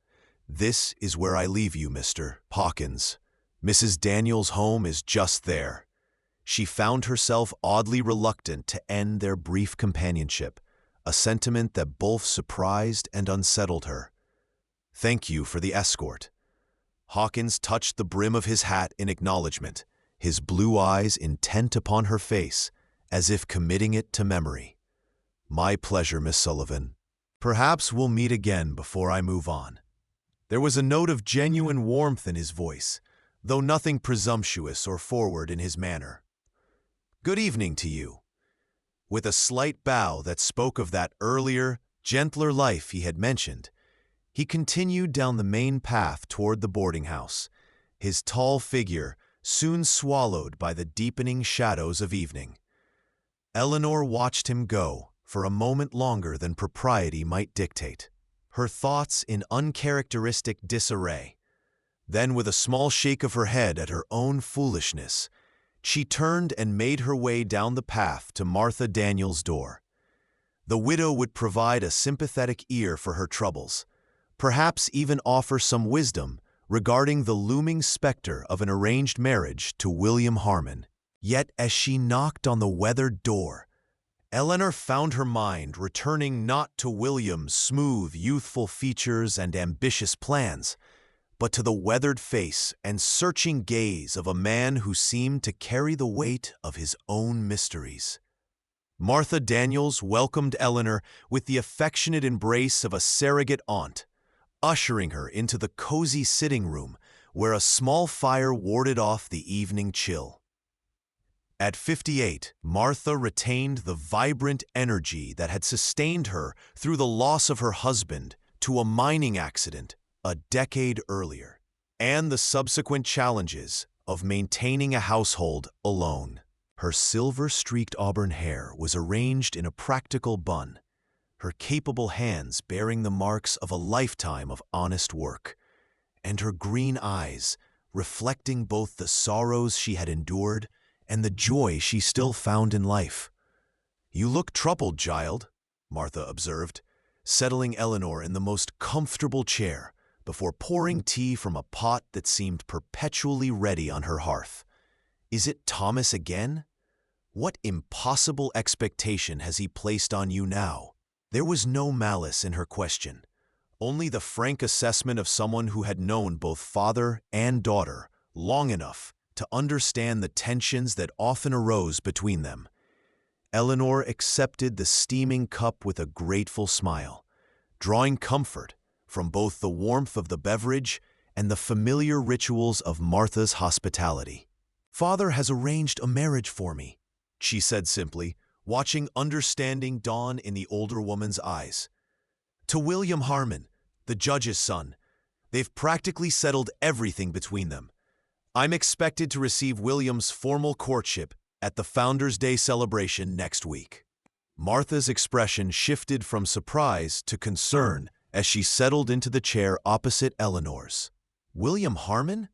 "This is where I leave you, Mr. Hawkins. Mrs. Daniels' home is just there." She found herself oddly reluctant to end their brief companionship, a sentiment that both surprised and unsettled her. "Thank you for the escort." Hawkins touched the brim of his hat in acknowledgement, his blue eyes intent upon her face, as if committing it to memory. "My pleasure, Miss Sullivan. Perhaps we'll meet again before I move on." There was a note of genuine warmth in his voice, though nothing presumptuous or forward in his manner. "Good evening to you." With a slight bow that spoke of that earlier, gentler life he had mentioned, he continued down the main path toward the boarding house, his tall figure soon swallowed by the deepening shadows of evening. Eleanor watched him go for a moment longer than propriety might dictate, her thoughts in uncharacteristic disarray. Then, with a small shake of her head at her own foolishness, she turned and made her way down the path to Martha Daniels' door. The widow would provide a sympathetic ear for her troubles, perhaps even offer some wisdom regarding the looming specter of an arranged marriage to William Harmon. Yet as she knocked on the weathered door, Eleanor found her mind returning not to William's smooth, youthful features and ambitious plans, but to the weathered face and searching gaze of a man who seemed to carry the weight of his own mysteries. Martha Daniels welcomed Eleanor with the affectionate embrace of a surrogate aunt, ushering her into the cozy sitting room where a small fire warded off the evening chill. At 58, Martha retained the vibrant energy that had sustained her through the loss of her husband to a mining accident a decade earlier, and the subsequent challenges of maintaining a household alone. Her silver-streaked auburn hair was arranged in a practical bun, her capable hands bearing the marks of a lifetime of honest work, and her green eyes reflecting both the sorrows she had endured and the joy she still found in life. "You look troubled, child," Martha observed, settling Eleanor in the most comfortable chair before pouring tea from a pot that seemed perpetually ready on her hearth. "Is it Thomas again? What impossible expectation has he placed on you now?" There was no malice in her question, only the frank assessment of someone who had known both father and daughter long enough to understand the tensions that often arose between them. Eleanor accepted the steaming cup with a grateful smile, drawing comfort from both the warmth of the beverage and the familiar rituals of Martha's hospitality. "Father has arranged a marriage for me," she said simply, watching understanding dawn in the older woman's eyes. "To William Harmon, the judge's son. They've practically settled everything between them. I'm expected to receive William's formal courtship at the Founders' Day celebration next week." Martha's expression shifted from surprise to concern as she settled into the chair opposite Eleanor's. "William Harmon?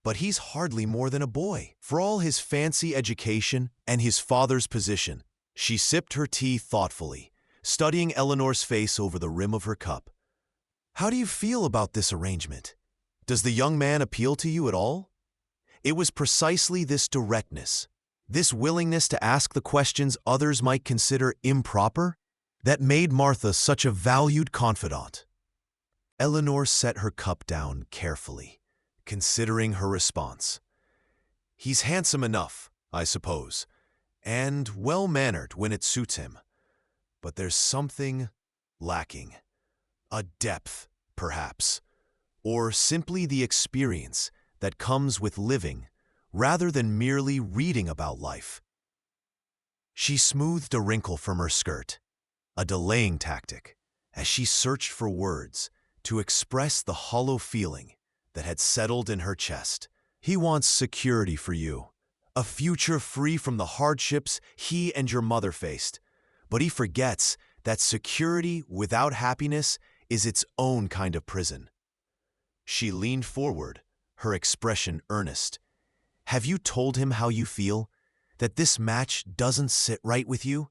but he's hardly more than a boy. For all his fancy education and his father's position, she sipped her tea thoughtfully, studying Eleanor's face over the rim of her cup. How do you feel about this arrangement? Does the young man appeal to you at all? It was precisely this directness, this willingness to ask the questions others might consider improper, that made Martha such a valued confidant. Eleanor set her cup down carefully, considering her response. He's handsome enough, I suppose, and well-mannered when it suits him. But there's something lacking. A depth, perhaps, or simply the experience that comes with living rather than merely reading about life. She smoothed a wrinkle from her skirt, a delaying tactic, as she searched for words to express the hollow feeling that had settled in her chest. He wants security for you, a future free from the hardships he and your mother faced. But he forgets that security without happiness is its own kind of prison. She leaned forward, her expression earnest. Have you told him how you feel? That this match doesn't sit right with you?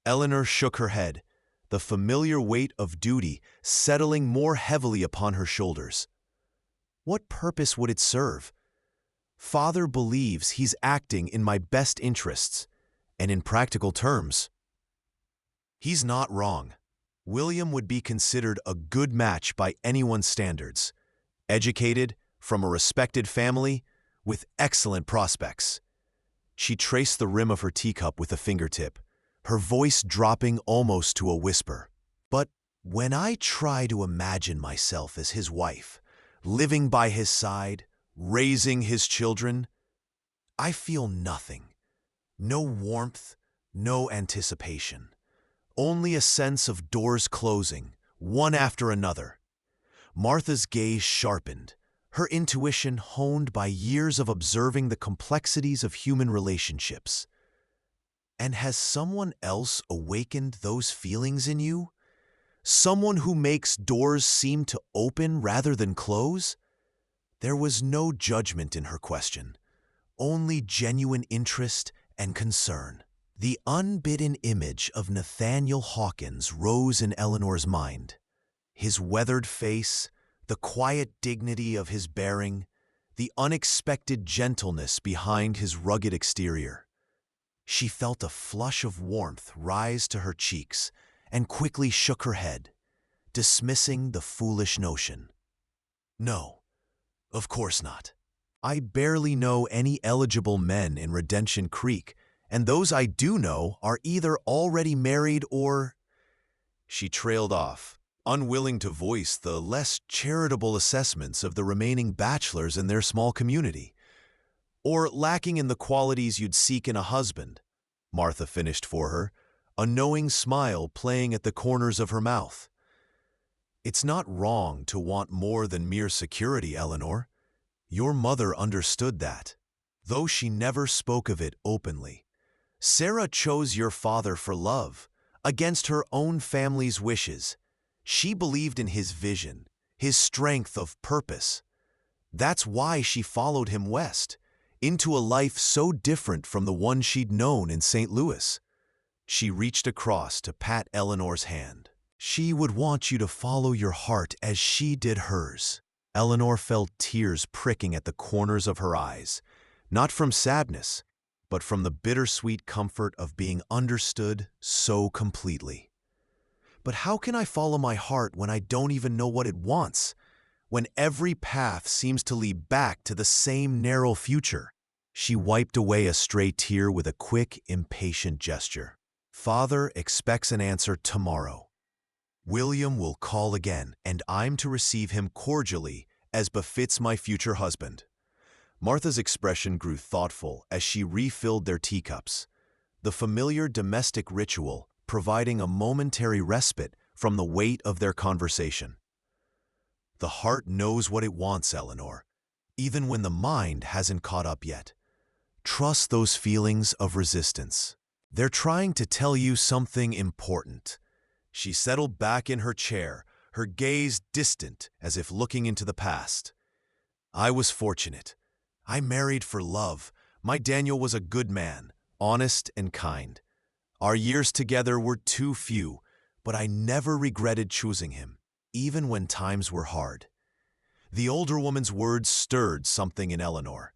Eleanor shook her head, the familiar weight of duty settling more heavily upon her shoulders. What purpose would it serve? Father believes he's acting in my best interests, and in practical terms. He's not wrong. William would be considered a good match by anyone's standards. Educated, from a respected family, with excellent prospects. She traced the rim of her teacup with a fingertip, her voice dropping almost to a whisper. But when I try to imagine myself as his wife, living by his side, raising his children, I feel nothing. No warmth, no anticipation. Only a sense of doors closing, one after another. Martha's gaze sharpened, her intuition honed by years of observing the complexities of human relationships. And has someone else awakened those feelings in you? Someone who makes doors seem to open rather than close? There was no judgment in her question, only genuine interest and concern. The unbidden image of Nathaniel Hawkins rose in Eleanor's mind. His weathered face, the quiet dignity of his bearing, the unexpected gentleness behind his rugged exterior. She felt a flush of warmth rise to her cheeks and quickly shook her head, dismissing the foolish notion. No, of course not. I barely know any eligible men in Redemption Creek, and those I do know are either already married or... She trailed off, unwilling to voice the less charitable assessments of the remaining bachelors in their small community. Or lacking in the qualities you'd seek in a husband, Martha finished for her, a knowing smile playing at the corners of her mouth. It's not wrong to want more than mere security, Eleanor. Your mother understood that, though she never spoke of it openly. Sarah chose your father for love, against her own family's wishes. She believed in his vision, his strength of purpose. That's why she followed him west, into a life so different from the one she'd known in St. Louis. She reached across to pat Eleanor's hand. She would want you to follow your heart as she did hers. Eleanor felt tears pricking at the corners of her eyes, not from sadness, but from the bittersweet comfort of being understood so completely. But how can I follow my heart when I don't even know what it wants? When every path seems to lead back to the same narrow future? She wiped away a stray tear with a quick, impatient gesture. Father expects an answer tomorrow. William will call again, and I'm to receive him cordially, as befits my future husband. Martha's expression grew thoughtful as she refilled their teacups, the familiar domestic ritual providing a momentary respite from the weight of their conversation. The heart knows what it wants, Eleanor, even when the mind hasn't caught up yet. Trust those feelings of resistance. They're trying to tell you something important. She settled back in her chair, her gaze distant as if looking into the past. I was fortunate. I married for love. My Daniel was a good man, honest and kind. Our years together were too few, but I never regretted choosing him, even when times were hard. The older woman's words stirred something in Eleanor,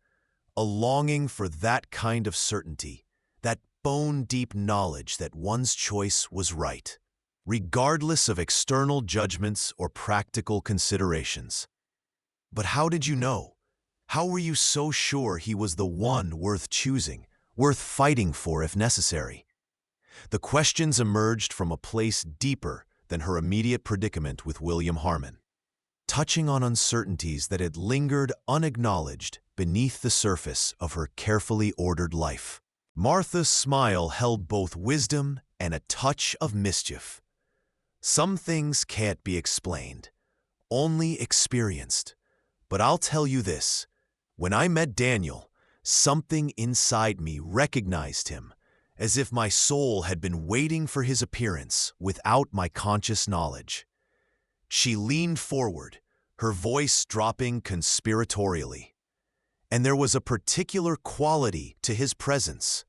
a longing for that kind of certainty, that bone-deep knowledge that one's choice was right, regardless of external judgments or practical considerations. But how did you know? How were you so sure he was the one worth choosing, worth fighting for if necessary? The questions emerged from a place deeper than her immediate predicament with William Harmon, touching on uncertainties that had lingered unacknowledged beneath the surface of her carefully ordered life. Martha's smile held both wisdom and a touch of mischief. Some things can't be explained, only experienced. But I'll tell you this, when I met Daniel, something inside me recognized him, as if my soul had been waiting for his appearance without my conscious knowledge. She leaned forward, her voice dropping conspiratorially. And there was a particular quality to his presence,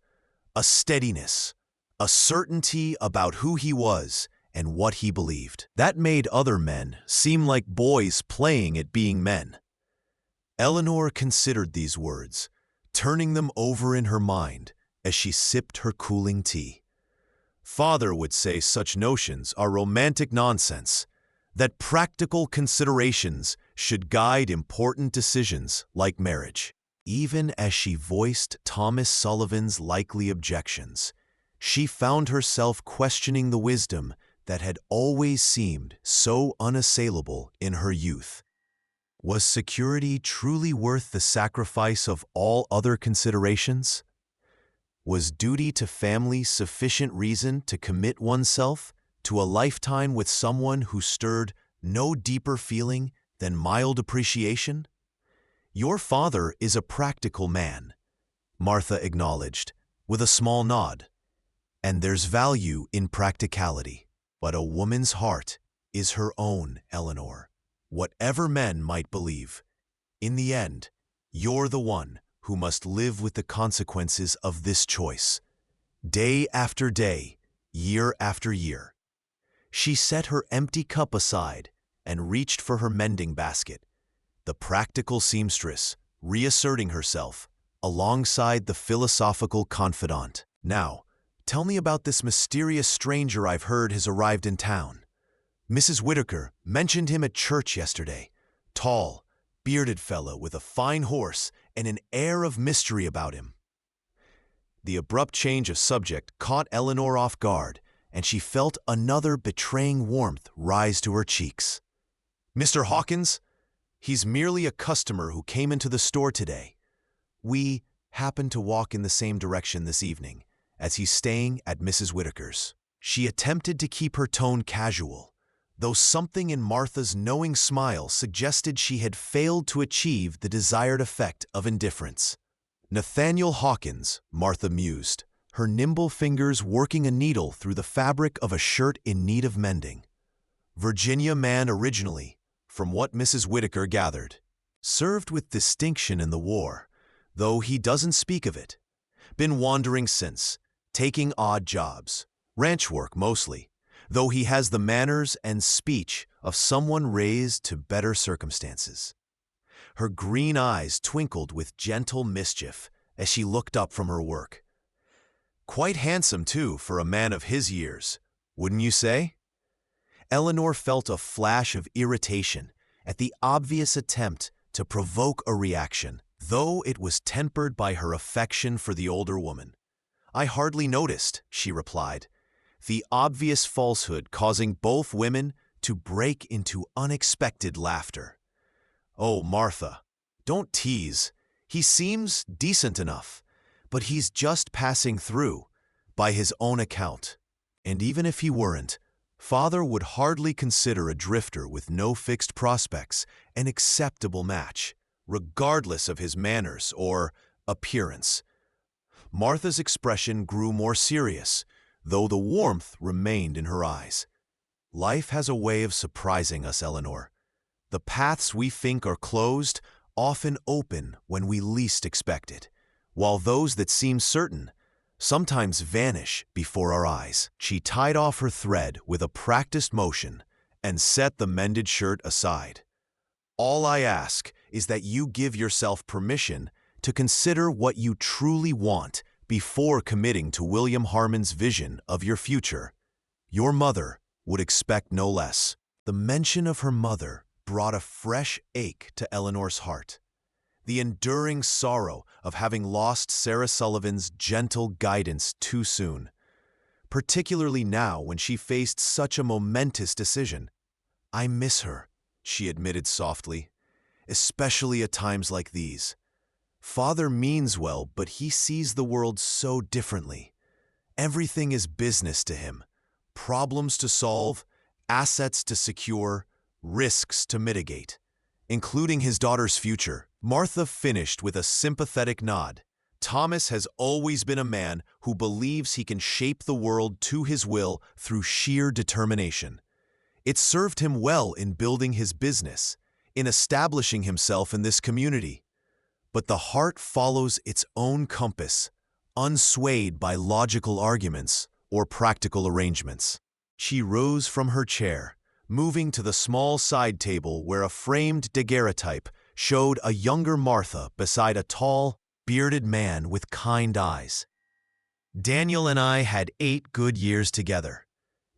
a steadiness, a certainty about who he was and what he believed. That made other men seem like boys playing at being men. Eleanor considered these words, turning them over in her mind as she sipped her cooling tea. Father would say such notions are romantic nonsense, that practical considerations should guide important decisions like marriage. Even as she voiced Thomas Sullivan's likely objections, she found herself questioning the wisdom that had always seemed so unassailable in her youth. Was security truly worth the sacrifice of all other considerations? Was duty to family sufficient reason to commit oneself to a lifetime with someone who stirred no deeper feeling than mild appreciation? Your father is a practical man, Martha acknowledged, with a small nod. And there's value in practicality. But a woman's heart is her own, Eleanor. Whatever men might believe, in the end, you're the one who must live with the consequences of this choice, day after day, year after year. She set her empty cup aside and reached for her mending basket, the practical seamstress reasserting herself alongside the philosophical confidant. Now, tell me about this mysterious stranger I've heard has arrived in town. Mrs. Whitaker mentioned him at church yesterday. Tall, bearded fellow with a fine horse and an air of mystery about him. The abrupt change of subject caught Eleanor off guard, and she felt another betraying warmth rise to her cheeks. Mr. Hawkins? He's merely a customer who came into the store today. We happened to walk in the same direction this evening, as he's staying at Mrs. Whitaker's. She attempted to keep her tone casual, though something in Martha's knowing smile suggested she had failed to achieve the desired effect of indifference. Nathaniel Hawkins, Martha mused, her nimble fingers working a needle through the fabric of a shirt in need of mending. Virginia man originally, from what Mrs. Whitaker gathered. Served with distinction in the war, though he doesn't speak of it. Been wandering since, taking odd jobs, ranch work mostly, though he has the manners and speech of someone raised to better circumstances. Her green eyes twinkled with gentle mischief as she looked up from her work. Quite handsome, too, for a man of his years, wouldn't you say? Eleanor felt a flash of irritation at the obvious attempt to provoke a reaction, though it was tempered by her affection for the older woman. I hardly noticed, she replied, the obvious falsehood causing both women to break into unexpected laughter. Oh, Martha, don't tease. He seems decent enough, but he's just passing through, by his own account. And even if he weren't, Father would hardly consider a drifter with no fixed prospects an acceptable match, regardless of his manners or appearance. Martha's expression grew more serious, though the warmth remained in her eyes. Life has a way of surprising us, Eleanor. The paths we think are closed often open when we least expect it, while those that seem certain sometimes vanish before our eyes. She tied off her thread with a practiced motion and set the mended shirt aside. All I ask is that you give yourself permission to consider what you truly want before committing to William Harmon's vision of your future. Your mother would expect no less. The mention of her mother brought a fresh ache to Eleanor's heart. The enduring sorrow of having lost Sarah Sullivan's gentle guidance too soon, particularly now when she faced such a momentous decision. "I miss her," she admitted softly, "especially at times like these. Father means well, but he sees the world so differently. Everything is business to him. Problems to solve, assets to secure, risks to mitigate, including his daughter's future." Martha finished with a sympathetic nod. Thomas has always been a man who believes he can shape the world to his will through sheer determination. It served him well in building his business, in establishing himself in this community. But the heart follows its own compass, unswayed by logical arguments or practical arrangements. She rose from her chair, moving to the small side table where a framed daguerreotype showed a younger Martha beside a tall, bearded man with kind eyes. "Daniel and I had 8 good years together.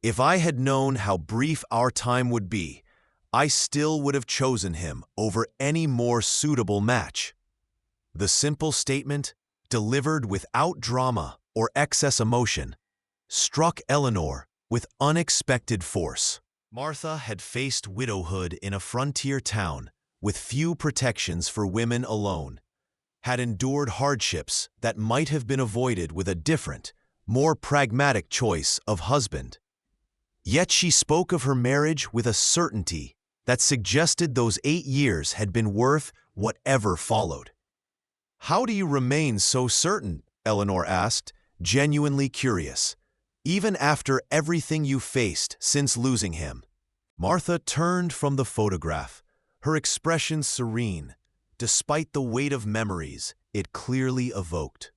If I had known how brief our time would be, I still would have chosen him over any more suitable match." The simple statement, delivered without drama or excess emotion, struck Eleanor with unexpected force. Martha had faced widowhood in a frontier town with few protections for women alone, had endured hardships that might have been avoided with a different, more pragmatic choice of husband. Yet she spoke of her marriage with a certainty that suggested those 8 years had been worth whatever followed. "How do you remain so certain?" Eleanor asked, genuinely curious, "even after everything you faced since losing him." Martha turned from the photograph, her expression serene, despite the weight of memories it clearly evoked.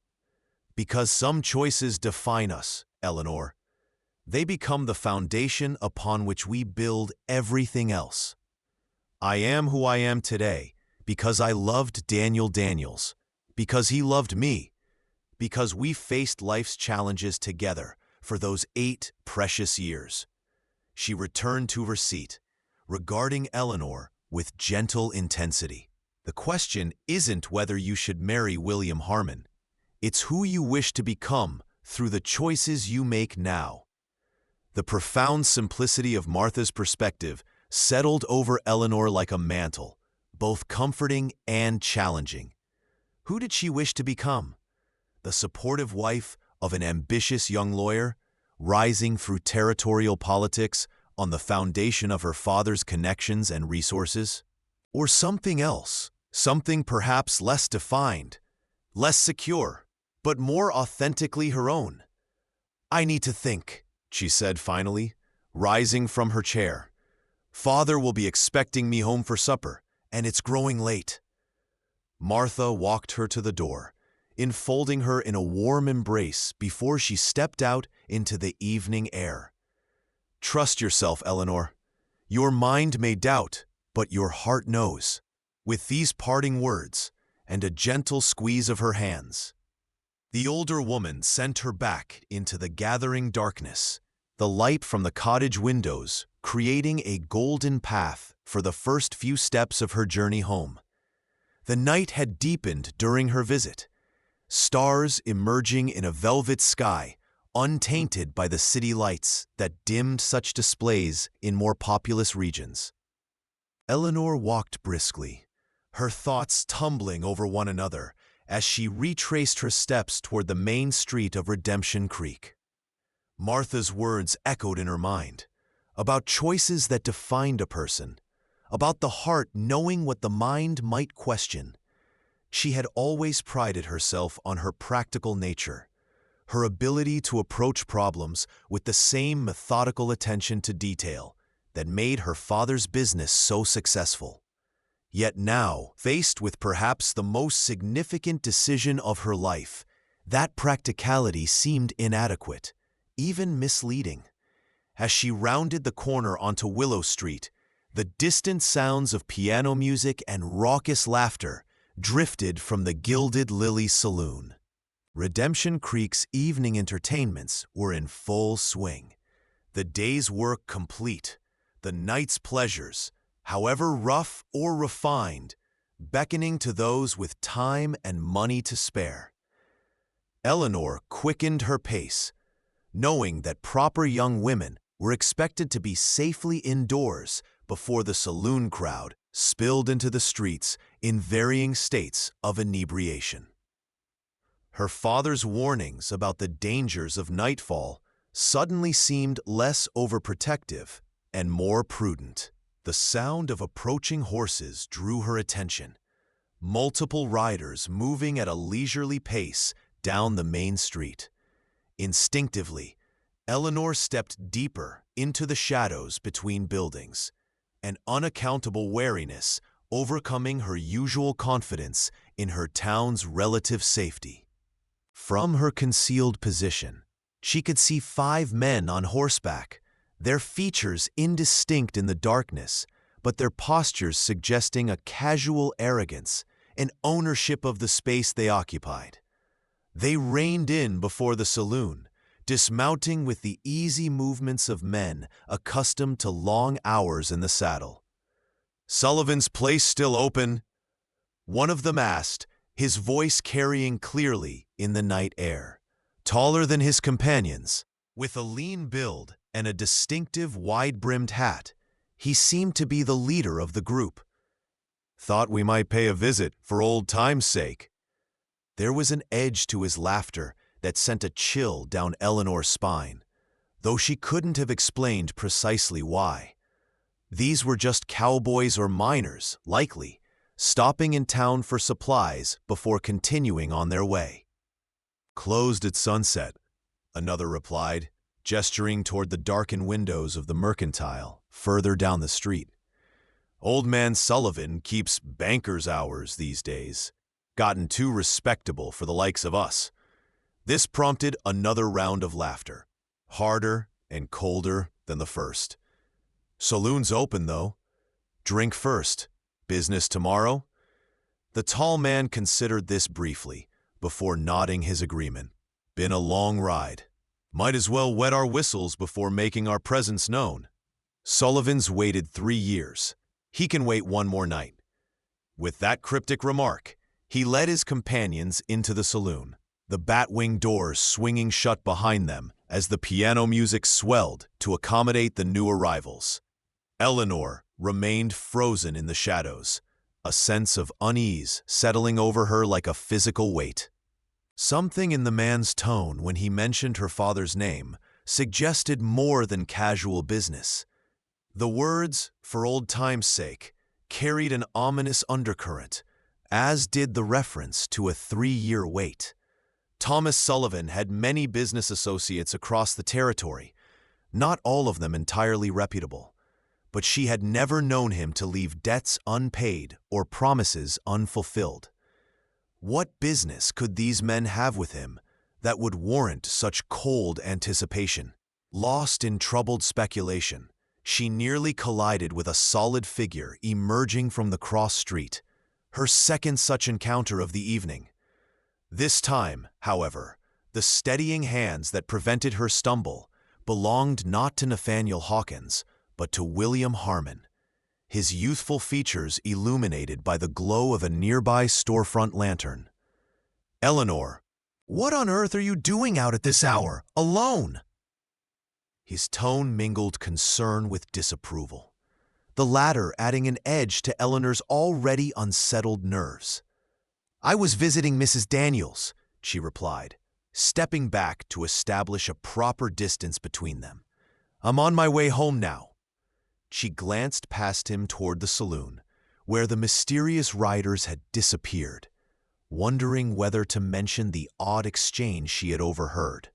"Because some choices define us, Eleanor. They become the foundation upon which we build everything else. I am who I am today because I loved Daniel Daniels, because he loved me, because we faced life's challenges together for those 8 precious years." She returned to her seat, regarding Eleanor with gentle intensity. "The question isn't whether you should marry William Harmon. It's who you wish to become through the choices you make now." The profound simplicity of Martha's perspective settled over Eleanor like a mantle, both comforting and challenging. Who did she wish to become? The supportive wife of an ambitious young lawyer, rising through territorial politics on the foundation of her father's connections and resources? Or something else, something perhaps less defined, less secure, but more authentically her own? "I need to think," she said finally, rising from her chair. "Father will be expecting me home for supper, and it's growing late." Martha walked her to the door, enfolding her in a warm embrace before she stepped out into the evening air. "Trust yourself, Eleanor. Your mind may doubt, but your heart knows." With these parting words and a gentle squeeze of her hands, the older woman sent her back into the gathering darkness, the light from the cottage windows creating a golden path for the first few steps of her journey home. The night had deepened during her visit, stars emerging in a velvet sky untainted by the city lights that dimmed such displays in more populous regions. Eleanor walked briskly, her thoughts tumbling over one another as she retraced her steps toward the main street of Redemption Creek. Martha's words echoed in her mind, about choices that defined a person, about the heart knowing what the mind might question. She had always prided herself on her practical nature, her ability to approach problems with the same methodical attention to detail that made her father's business so successful. Yet now, faced with perhaps the most significant decision of her life, that practicality seemed inadequate, even misleading. As she rounded the corner onto Willow Street, the distant sounds of piano music and raucous laughter drifted from the Gilded Lily Saloon. Redemption Creek's evening entertainments were in full swing. The day's work complete, the night's pleasures, however rough or refined, beckoning to those with time and money to spare. Eleanor quickened her pace, knowing that proper young women were expected to be safely indoors before the saloon crowd spilled into the streets in varying states of inebriation. Her father's warnings about the dangers of nightfall suddenly seemed less overprotective and more prudent. The sound of approaching horses drew her attention, multiple riders moving at a leisurely pace down the main street. Instinctively, Eleanor stepped deeper into the shadows between buildings, an unaccountable wariness overcoming her usual confidence in her town's relative safety. From her concealed position, she could see 5 men on horseback, their features indistinct in the darkness, but their postures suggesting a casual arrogance and ownership of the space they occupied. They reined in before the saloon, dismounting with the easy movements of men accustomed to long hours in the saddle. "Sullivan's place still open?" one of them asked, his voice carrying clearly in the night air. Taller than his companions, with a lean build and a distinctive wide-brimmed hat, he seemed to be the leader of the group. "Thought we might pay a visit for old time's sake." There was an edge to his laughter that sent a chill down Eleanor's spine, though she couldn't have explained precisely why. These were just cowboys or miners, likely, stopping in town for supplies before continuing on their way. "Closed at sunset," another replied, gesturing toward the darkened windows of the Mercantile further down the street. "Old man Sullivan keeps banker's hours these days. Gotten too respectable for the likes of us." This prompted another round of laughter, harder and colder than the first. "Saloon's open, though. Drink first. Business tomorrow?" The tall man considered this briefly before nodding his agreement. "Been a long ride. Might as well wet our whistles before making our presence known. Sullivan's waited 3 years. He can wait one more night." With that cryptic remark, he led his companions into the saloon, the batwing doors swinging shut behind them as the piano music swelled to accommodate the new arrivals. Eleanor remained frozen in the shadows, a sense of unease settling over her like a physical weight. Something in the man's tone when he mentioned her father's name suggested more than casual business. The words, "for old time's sake," carried an ominous undercurrent, as did the reference to a 3-year wait. Thomas Sullivan had many business associates across the territory, not all of them entirely reputable, but she had never known him to leave debts unpaid or promises unfulfilled. What business could these men have with him that would warrant such cold anticipation? Lost in troubled speculation, she nearly collided with a solid figure emerging from the cross street, her second such encounter of the evening. This time, however, the steadying hands that prevented her stumble belonged not to Nathaniel Hawkins, but to William Harmon, his youthful features illuminated by the glow of a nearby storefront lantern. "Eleanor, what on earth are you doing out at this hour, alone?" His tone mingled concern with disapproval, the latter adding an edge to Eleanor's already unsettled nerves. "I was visiting Mrs. Daniels," she replied, stepping back to establish a proper distance between them. "I'm on my way home now." She glanced past him toward the saloon, where the mysterious riders had disappeared, wondering whether to mention the odd exchange she had overheard.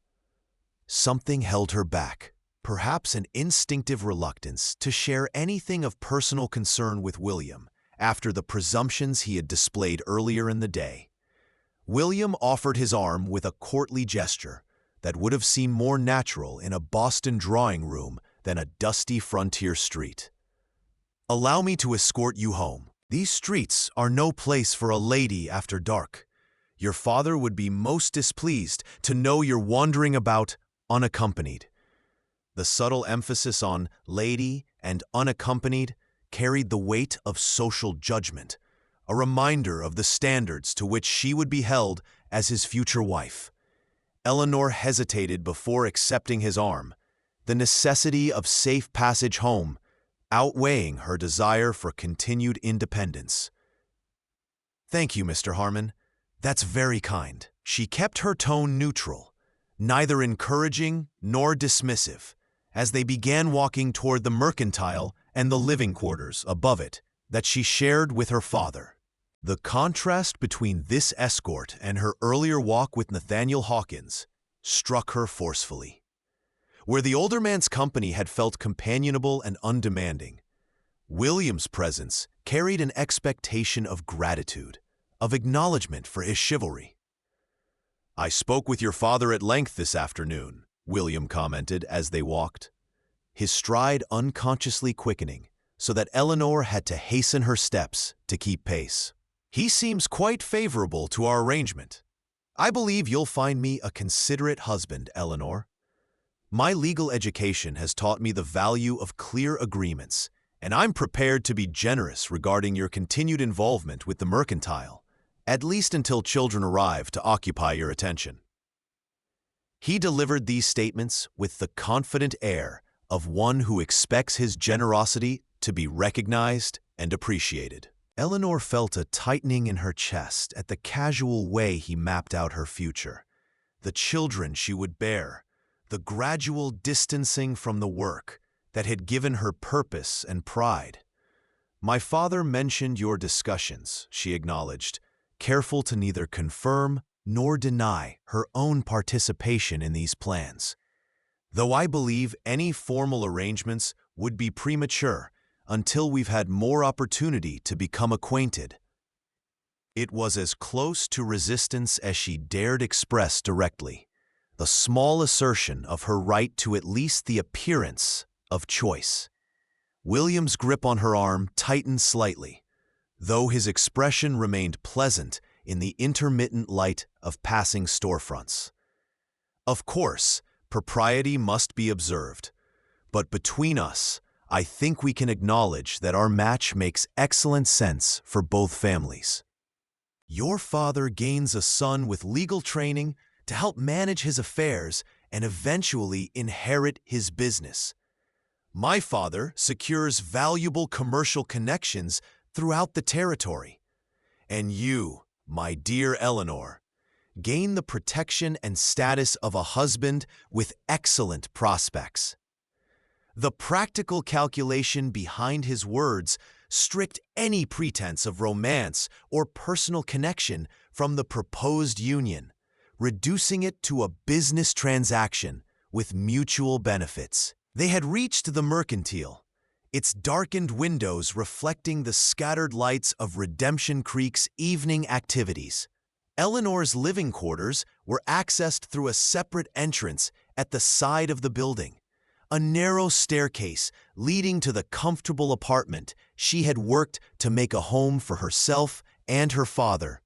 Something held her back, perhaps an instinctive reluctance to share anything of personal concern with William after the presumptions he had displayed earlier in the day. William offered his arm with a courtly gesture that would have seemed more natural in a Boston drawing room than a dusty frontier street. "Allow me to escort you home. These streets are no place for a lady after dark. Your father would be most displeased to know you're wandering about unaccompanied." The subtle emphasis on lady and unaccompanied carried the weight of social judgment, a reminder of the standards to which she would be held as his future wife. Eleanor hesitated before accepting his arm, the necessity of safe passage home outweighing her desire for continued independence. "Thank you, Mr. Harmon. That's very kind." She kept her tone neutral, neither encouraging nor dismissive, as they began walking toward the mercantile and the living quarters above it that she shared with her father. The contrast between this escort and her earlier walk with Nathaniel Hawkins struck her forcefully. Where the older man's company had felt companionable and undemanding, William's presence carried an expectation of gratitude, of acknowledgement for his chivalry. "I spoke with your father at length this afternoon," William commented as they walked, his stride unconsciously quickening so that Eleanor had to hasten her steps to keep pace. "He seems quite favorable to our arrangement. I believe you'll find me a considerate husband, Eleanor. My legal education has taught me the value of clear agreements, and I'm prepared to be generous regarding your continued involvement with the mercantile, at least until children arrive to occupy your attention." He delivered these statements with the confident air of one who expects his generosity to be recognized and appreciated. Eleanor felt a tightening in her chest at the casual way he mapped out her future, the children she would bear, the gradual distancing from the work that had given her purpose and pride. "My father mentioned your discussions," she acknowledged, careful to neither confirm nor deny her own participation in these plans. "Though I believe any formal arrangements would be premature until we've had more opportunity to become acquainted." It was as close to resistance as she dared express directly, the small assertion of her right to at least the appearance of choice. William's grip on her arm tightened slightly, though his expression remained pleasant in the intermittent light of passing storefronts. "Of course, propriety must be observed, but between us, I think we can acknowledge that our match makes excellent sense for both families. Your father gains a son with legal training to help manage his affairs and eventually inherit his business. My father secures valuable commercial connections throughout the territory. And you, my dear Eleanor, gain the protection and status of a husband with excellent prospects." The practical calculation behind his words stripped any pretense of romance or personal connection from the proposed union, reducing it to a business transaction with mutual benefits. They had reached the mercantile, its darkened windows reflecting the scattered lights of Redemption Creek's evening activities. Eleanor's living quarters were accessed through a separate entrance at the side of the building, a narrow staircase leading to the comfortable apartment she had worked to make a home for herself and her father.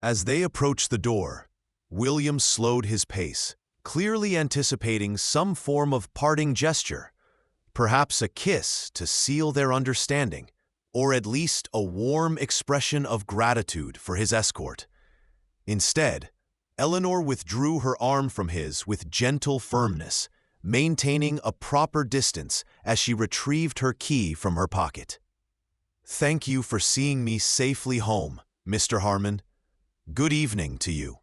As they approached the door, William slowed his pace, clearly anticipating some form of parting gesture, perhaps a kiss to seal their understanding, or at least a warm expression of gratitude for his escort. Instead, Eleanor withdrew her arm from his with gentle firmness, maintaining a proper distance as she retrieved her key from her pocket. "Thank you for seeing me safely home, Mr. Harmon. Good evening to you."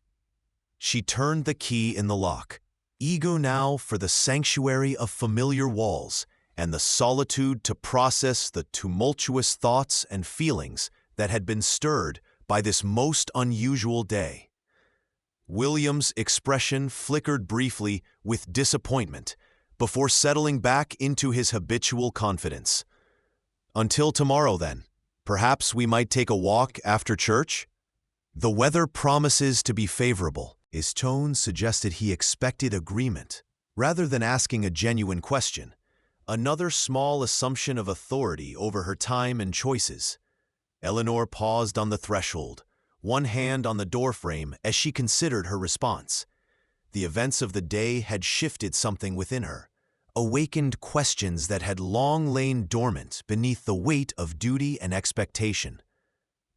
She turned the key in the lock, eager now for the sanctuary of familiar walls and the solitude to process the tumultuous thoughts and feelings that had been stirred by this most unusual day. William's expression flickered briefly with disappointment before settling back into his habitual confidence. "Until tomorrow, then. Perhaps we might take a walk after church? The weather promises to be favorable. His tone suggested he expected agreement, rather than asking a genuine question. Another small assumption of authority over her time and choices. Eleanor paused on the threshold, one hand on the doorframe as she considered her response. The events of the day had shifted something within her, awakened questions that had long lain dormant beneath the weight of duty and expectation.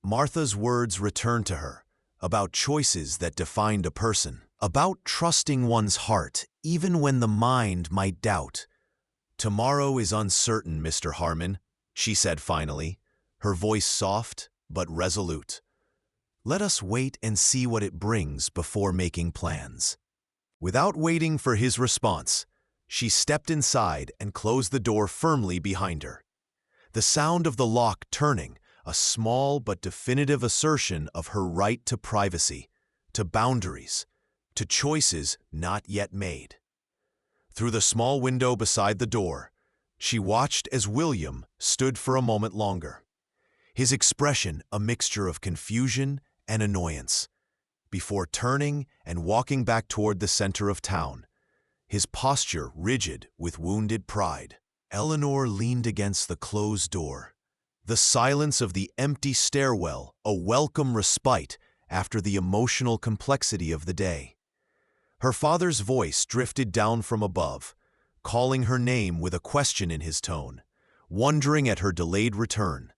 Martha's words returned to her, about choices that defined a person, about trusting one's heart even when the mind might doubt. "Tomorrow is uncertain, Mr. Harmon," she said finally, her voice soft but resolute. "Let us wait and see what it brings before making plans." Without waiting for his response, she stepped inside and closed the door firmly behind her. The sound of the lock turning, a small but definitive assertion of her right to privacy, to boundaries, to choices not yet made. Through the small window beside the door, she watched as William stood for a moment longer, his expression a mixture of confusion and annoyance, before turning and walking back toward the center of town, his posture rigid with wounded pride. Eleanor leaned against the closed door, the silence of the empty stairwell a welcome respite after the emotional complexity of the day. Her father's voice drifted down from above, calling her name with a question in his tone, wondering at her delayed return.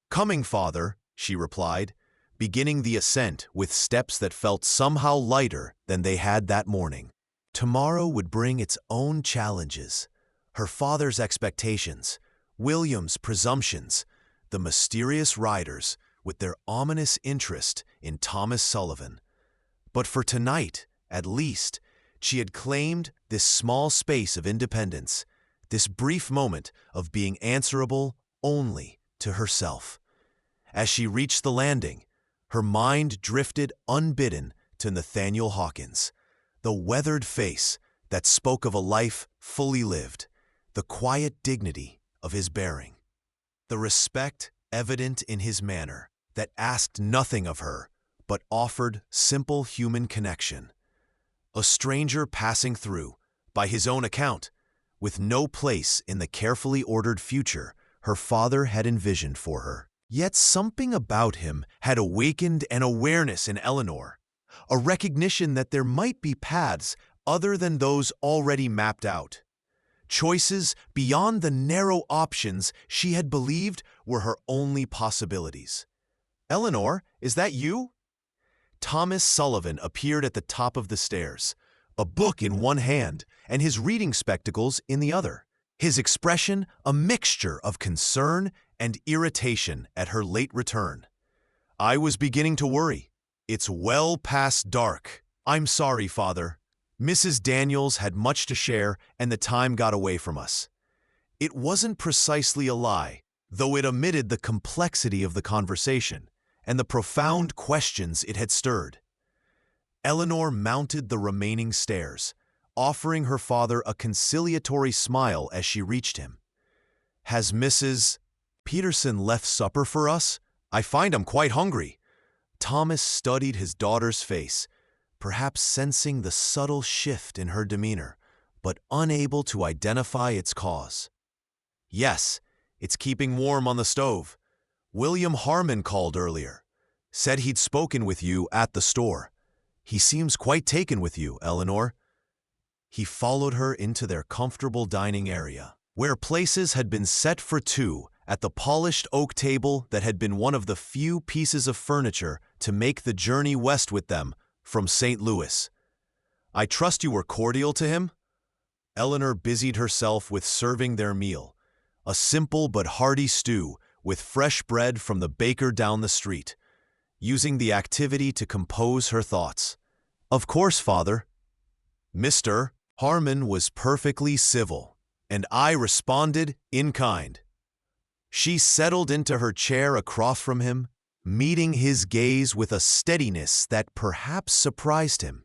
"Coming, father," she replied, beginning the ascent with steps that felt somehow lighter than they had that morning. Tomorrow would bring its own challenges, her father's expectations, William's presumptions, the mysterious riders with their ominous interest in Thomas Sullivan. But for tonight, at least, she had claimed this small space of independence, this brief moment of being answerable only to herself. As she reached the landing, her mind drifted unbidden to Nathaniel Hawkins, the weathered face that spoke of a life fully lived, the quiet dignity of his bearing, the respect evident in his manner that asked nothing of her but offered simple human connection. A stranger passing through, by his own account, with no place in the carefully ordered future her father had envisioned for her. Yet something about him had awakened an awareness in Eleanor, a recognition that there might be paths other than those already mapped out. Choices beyond the narrow options she had believed were her only possibilities. "Eleanor, is that you?" Thomas Sullivan appeared at the top of the stairs, a book in one hand and his reading spectacles in the other, his expression a mixture of concern and irritation at her late return. "I was beginning to worry. It's well past dark. I'm sorry, Father. Mrs. Daniels had much to share and the time got away from us." It wasn't precisely a lie, though it omitted the complexity of the conversation and the profound questions it had stirred. Eleanor mounted the remaining stairs, offering her father a conciliatory smile as she reached him. "Has Mrs. Peterson left supper for us? I find I'm quite hungry." Thomas studied his daughter's face, perhaps sensing the subtle shift in her demeanor, but unable to identify its cause. "Yes, it's keeping warm on the stove. William Harmon called earlier. Said he'd spoken with you at the store. He seems quite taken with you, Eleanor." He followed her into their comfortable dining area, where places had been set for two at the polished oak table that had been one of the few pieces of furniture to make the journey west with them from St. Louis. "I trust you were cordial to him?" Eleanor busied herself with serving their meal, a simple but hearty stew with fresh bread from the baker down the street, using the activity to compose her thoughts. "Of course, Father." Mr. Harmon was perfectly civil, and I responded in kind. She settled into her chair across from him, meeting his gaze with a steadiness that perhaps surprised him.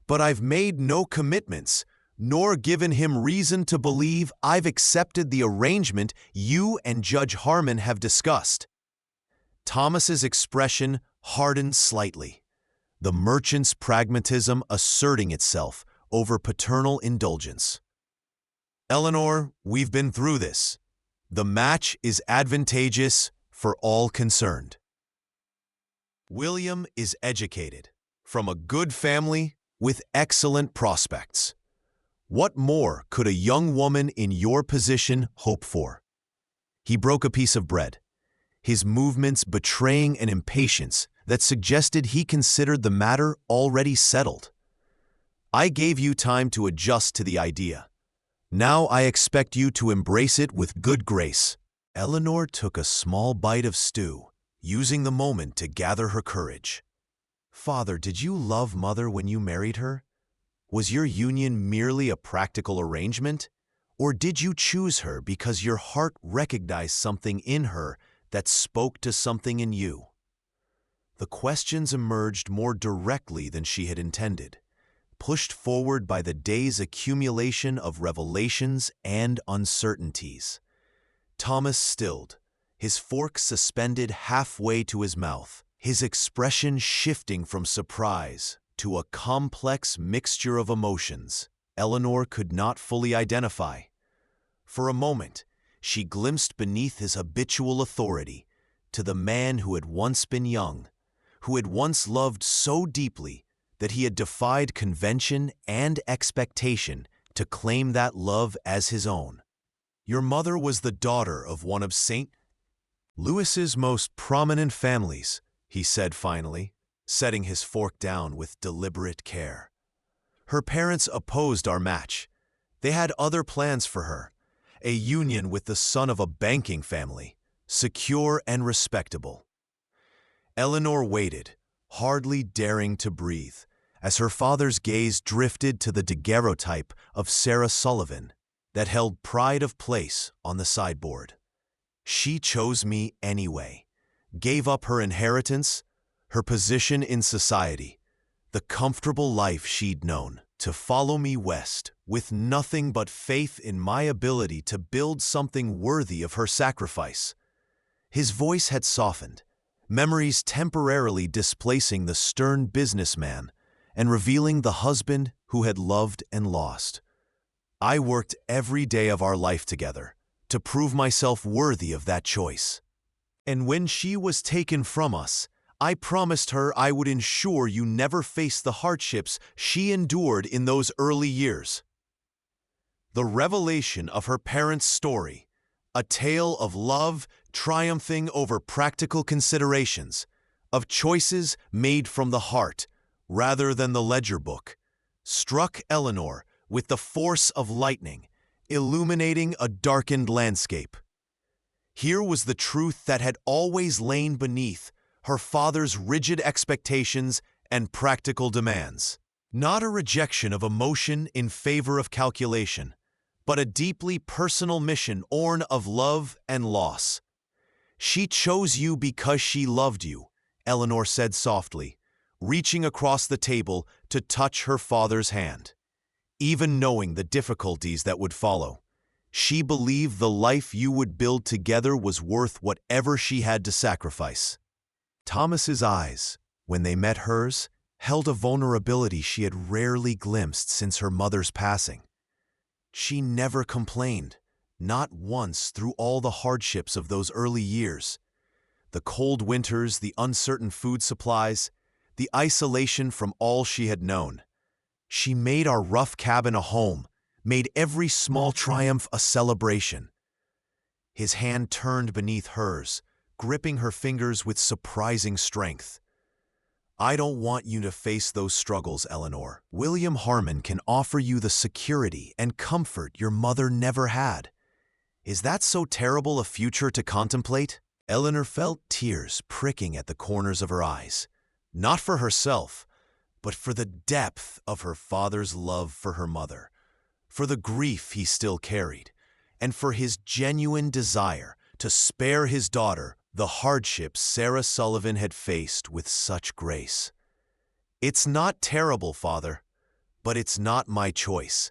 "But I've made no commitments. nor given him reason to believe I've accepted the arrangement you and Judge Harmon have discussed." Thomas's expression hardened slightly, the merchant's pragmatism asserting itself over paternal indulgence. "Eleanor, we've been through this. The match is advantageous for all concerned. William is educated, from a good family with excellent prospects. What more could a young woman in your position hope for?" He broke a piece of bread, his movements betraying an impatience that suggested he considered the matter already settled. "I gave you time to adjust to the idea. Now I expect you to embrace it with good grace." Eleanor took a small bite of stew, using the moment to gather her courage. "Father, did you love Mother when you married her? Was your union merely a practical arrangement? Or did you choose her because your heart recognized something in her that spoke to something in you?" The questions emerged more directly than she had intended, pushed forward by the day's accumulation of revelations and uncertainties. Thomas stilled, his fork suspended halfway to his mouth, his expression shifting from surprise to a complex mixture of emotions Eleanor could not fully identify. For a moment, she glimpsed beneath his habitual authority to the man who had once been young, who had once loved so deeply that he had defied convention and expectation to claim that love as his own. "Your mother was the daughter of one of St. Louis's most prominent families," he said finally, setting his fork down with deliberate care. "Her parents opposed our match. They had other plans for her, a union with the son of a banking family, secure and respectable." Eleanor waited, hardly daring to breathe, as her father's gaze drifted to the daguerreotype of Sarah Sullivan that held pride of place on the sideboard. She chose me anyway, gave up her inheritance, her position in society, the comfortable life she'd known, to follow me west with nothing but faith in my ability to build something worthy of her sacrifice. His voice had softened, memories temporarily displacing the stern businessman and revealing the husband who had loved and lost. "I worked every day of our life together to prove myself worthy of that choice. And when she was taken from us, I promised her I would ensure you never face the hardships she endured in those early years." The revelation of her parents' story, a tale of love triumphing over practical considerations, of choices made from the heart rather than the ledger book, struck Eleanor with the force of lightning, illuminating a darkened landscape. Here was the truth that had always lain beneath her father's rigid expectations and practical demands. Not a rejection of emotion in favor of calculation, but a deeply personal mission born of love and loss. "She chose you because she loved you," Eleanor said softly, reaching across the table to touch her father's hand. Even knowing the difficulties that would follow, she believed the life you would build together was worth whatever she had to sacrifice. Thomas's eyes, when they met hers, held a vulnerability she had rarely glimpsed since her mother's passing. She never complained, not once through all the hardships of those early years. The cold winters, the uncertain food supplies, the isolation from all she had known. She made our rough cabin a home, made every small triumph a celebration. His hand turned beneath hers, gripping her fingers with surprising strength. "I don't want you to face those struggles, Eleanor. William Harmon can offer you the security and comfort your mother never had. Is that so terrible a future to contemplate?" Eleanor felt tears pricking at the corners of her eyes, not for herself, but for the depth of her father's love for her mother, for the grief he still carried, and for his genuine desire to spare his daughter the hardships Sarah Sullivan had faced with such grace. "It's not terrible, Father, but it's not my choice.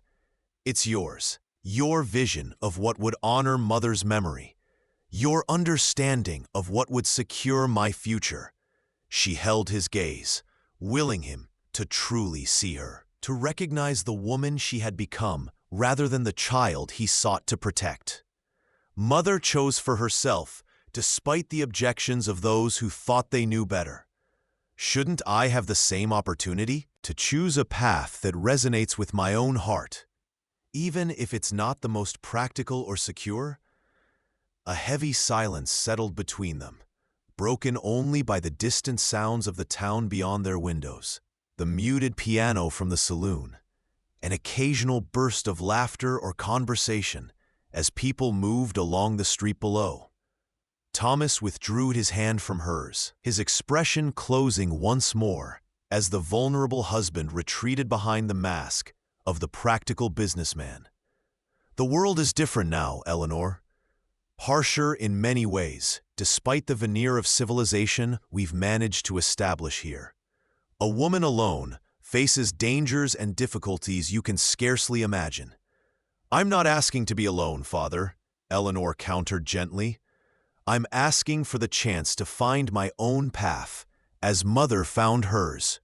It's yours. Your vision of what would honor Mother's memory. Your understanding of what would secure my future. She held his gaze, willing him to truly see her, to recognize the woman she had become rather than the child he sought to protect. Mother chose for herself, despite the objections of those who thought they knew better. Shouldn't I have the same opportunity to choose a path that resonates with my own heart, even if it's not the most practical or secure? A heavy silence settled between them, broken only by the distant sounds of the town beyond their windows, the muted piano from the saloon, an occasional burst of laughter or conversation as people moved along the street below. Thomas withdrew his hand from hers, his expression closing once more as the vulnerable husband retreated behind the mask of the practical businessman. The world is different now, Eleanor. Harsher in many ways, despite the veneer of civilization we've managed to establish here. A woman alone faces dangers and difficulties you can scarcely imagine. I'm not asking to be alone, Father, Eleanor countered gently. I'm asking for the chance to find my own path, as Mother found hers.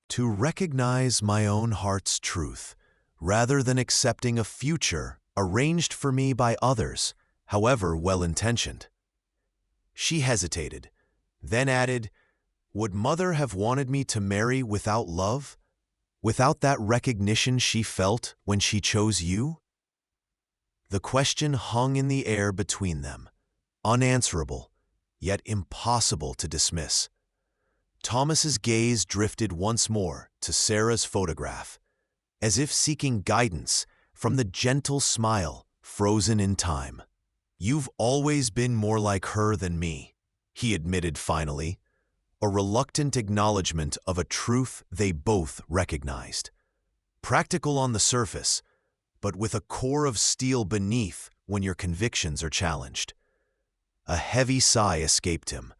To recognize my own heart's truth, rather than accepting a future arranged for me by others, however well-intentioned. She hesitated, then added, would Mother have wanted me to marry without love? Without that recognition she felt when she chose you? The question hung in the air between them, unanswerable, yet impossible to dismiss. Thomas's gaze drifted once more to Sarah's photograph, as if seeking guidance from the gentle smile frozen in time. You've always been more like her than me, he admitted finally, a reluctant acknowledgement of a truth they both recognized. Practical on the surface, but with a core of steel beneath when your convictions are challenged. A heavy sigh escaped him,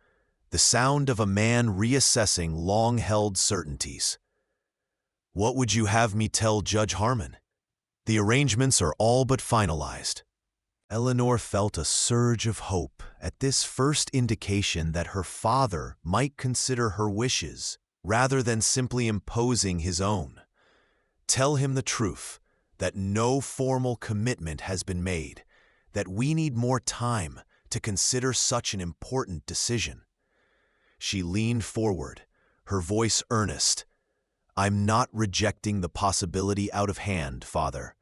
the sound of a man reassessing long-held certainties. What would you have me tell Judge Harmon? The arrangements are all but finalized. Eleanor felt a surge of hope at this first indication that her father might consider her wishes rather than simply imposing his own. Tell him the truth, that no formal commitment has been made, that we need more time to consider such an important decision. She leaned forward, her voice earnest. I'm not rejecting the possibility out of hand, Father.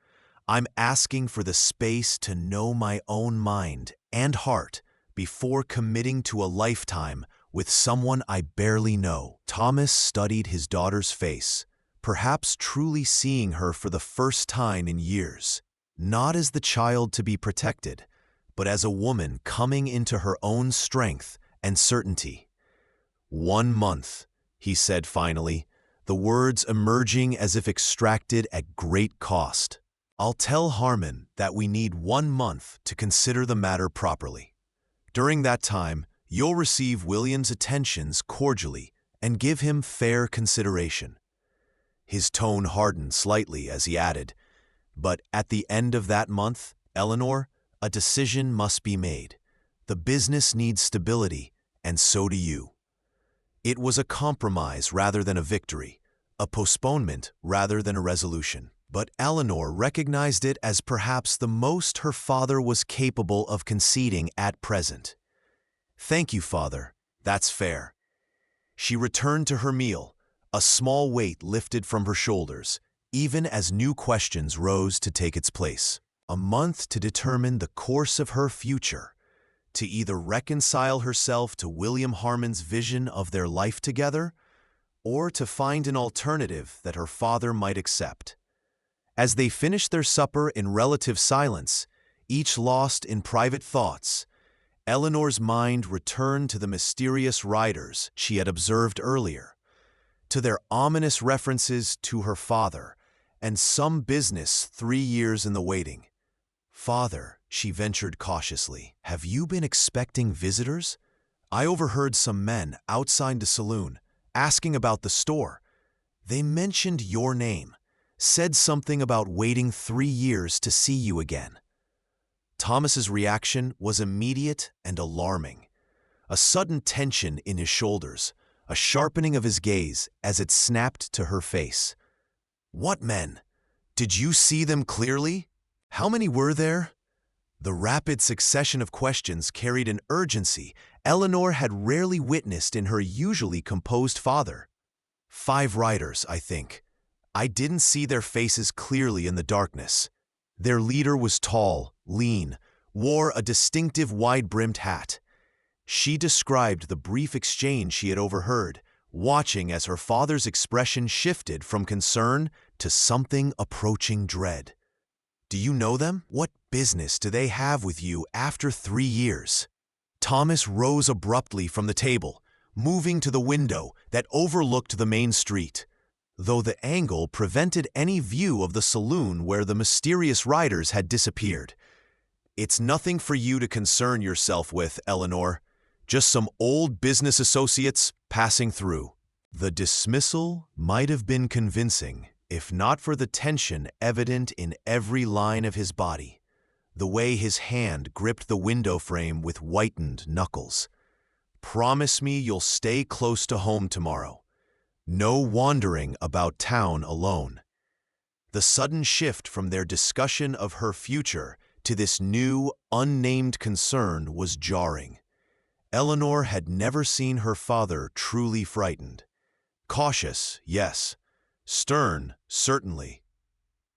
I'm asking for the space to know my own mind and heart before committing to a lifetime with someone I barely know. Thomas studied his daughter's face, perhaps truly seeing her for the first time in years, not as the child to be protected, but as a woman coming into her own strength and certainty. 1 month, he said finally, the words emerging as if extracted at great cost. I'll tell Harmon that we need 1 month to consider the matter properly. During that time, you'll receive William's attentions cordially and give him fair consideration. His tone hardened slightly as he added, but at the end of that month, Eleanor, a decision must be made. The business needs stability, and so do you. It was a compromise rather than a victory, a postponement rather than a resolution. But Eleanor recognized it as perhaps the most her father was capable of conceding at present. Thank you, Father. That's fair. She returned to her meal, a small weight lifted from her shoulders, even as new questions rose to take its place. A month to determine the course of her future, to either reconcile herself to William Harmon's vision of their life together, or to find an alternative that her father might accept. As they finished their supper in relative silence, each lost in private thoughts, Eleanor's mind returned to the mysterious riders she had observed earlier, to their ominous references to her father, and some business 3 years in the waiting. Father, she ventured cautiously, have you been expecting visitors? I overheard some men outside the saloon asking about the store. They mentioned your name, said something about waiting 3 years to see you again. Thomas's reaction was immediate and alarming. A sudden tension in his shoulders, a sharpening of his gaze as it snapped to her face. What men? Did you see them clearly? How many were there? The rapid succession of questions carried an urgency Eleanor had rarely witnessed in her usually composed father. 5 riders, I think. I didn't see their faces clearly in the darkness. Their leader was tall, lean, wore a distinctive wide-brimmed hat. She described the brief exchange she had overheard, watching as her father's expression shifted from concern to something approaching dread. Do you know them? What business do they have with you after 3 years? Thomas rose abruptly from the table, moving to the window that overlooked the main street, though the angle prevented any view of the saloon where the mysterious riders had disappeared. It's nothing for you to concern yourself with, Eleanor. Just some old business associates passing through. The dismissal might have been convincing, if not for the tension evident in every line of his body, the way his hand gripped the window frame with whitened knuckles. Promise me you'll stay close to home tomorrow. No wandering about town alone. The sudden shift from their discussion of her future to this new, unnamed concern was jarring. Eleanor had never seen her father truly frightened. Cautious, yes. Stern, certainly.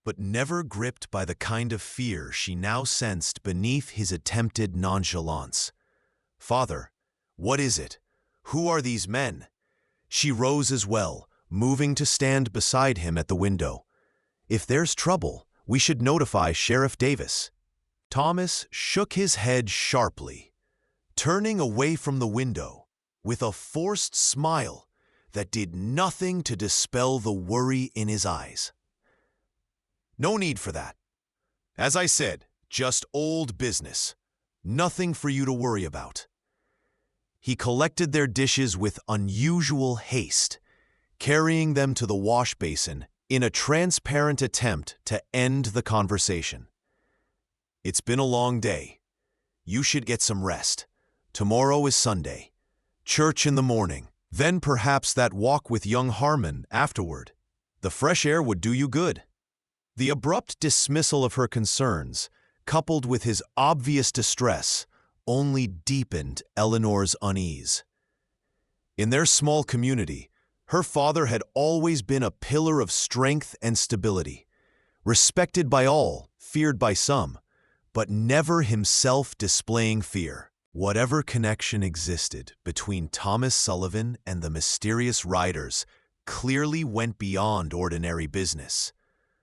But never gripped by the kind of fear she now sensed beneath his attempted nonchalance. Father, what is it? Who are these men? She rose as well, moving to stand beside him at the window. If there's trouble, we should notify Sheriff Davis. Thomas shook his head sharply, turning away from the window with a forced smile that did nothing to dispel the worry in his eyes. No need for that. As I said, just old business. Nothing for you to worry about. He collected their dishes with unusual haste, carrying them to the wash basin in a transparent attempt to end the conversation. It's been a long day. You should get some rest. Tomorrow is Sunday. Church in the morning. Then perhaps that walk with young Harmon afterward. The fresh air would do you good. The abrupt dismissal of her concerns, coupled with his obvious distress, only deepened Eleanor's unease. In their small community, her father had always been a pillar of strength and stability, respected by all, feared by some, but never himself displaying fear. Whatever connection existed between Thomas Sullivan and the mysterious riders clearly went beyond ordinary business,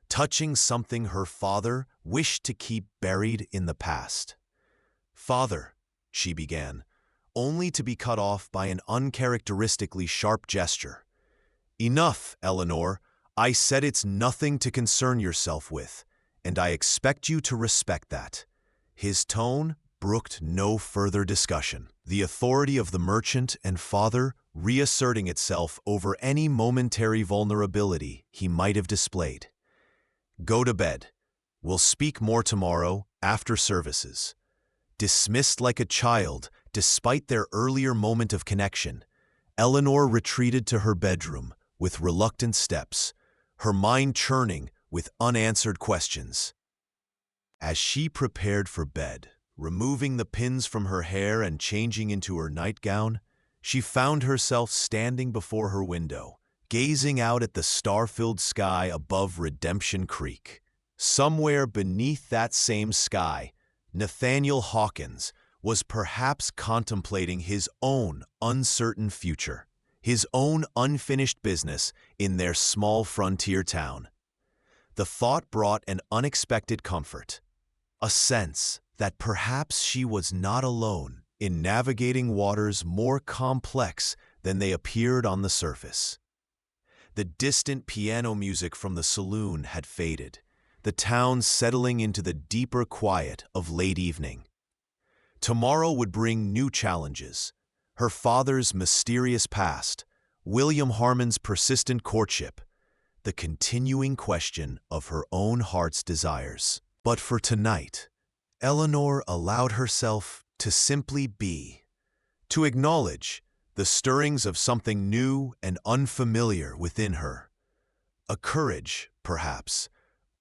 touching something her father wished to keep buried in the past. "Father," she began, only to be cut off by an uncharacteristically sharp gesture. "Enough, Eleanor. I said it's nothing to concern yourself with, and I expect you to respect that." His tone brooked no further discussion, the authority of the merchant and father reasserting itself over any momentary vulnerability he might have displayed. "Go to bed. We'll speak more tomorrow, after services." Dismissed like a child, despite their earlier moment of connection, Eleanor retreated to her bedroom with reluctant steps, her mind churning with unanswered questions. As she prepared for bed, removing the pins from her hair and changing into her nightgown, she found herself standing before her window, gazing out at the star-filled sky above Redemption Creek. Somewhere beneath that same sky, Nathaniel Hawkins was perhaps contemplating his own uncertain future, his own unfinished business in their small frontier town. The thought brought an unexpected comfort, a sense that perhaps she was not alone in navigating waters more complex than they appeared on the surface. The distant piano music from the saloon had faded, the town settling into the deeper quiet of late evening. Tomorrow would bring new challenges: her father's mysterious past, William Harmon's persistent courtship, the continuing question of her own heart's desires. But for tonight, Eleanor allowed herself to simply be, to acknowledge the stirrings of something new and unfamiliar within her. A courage, perhaps,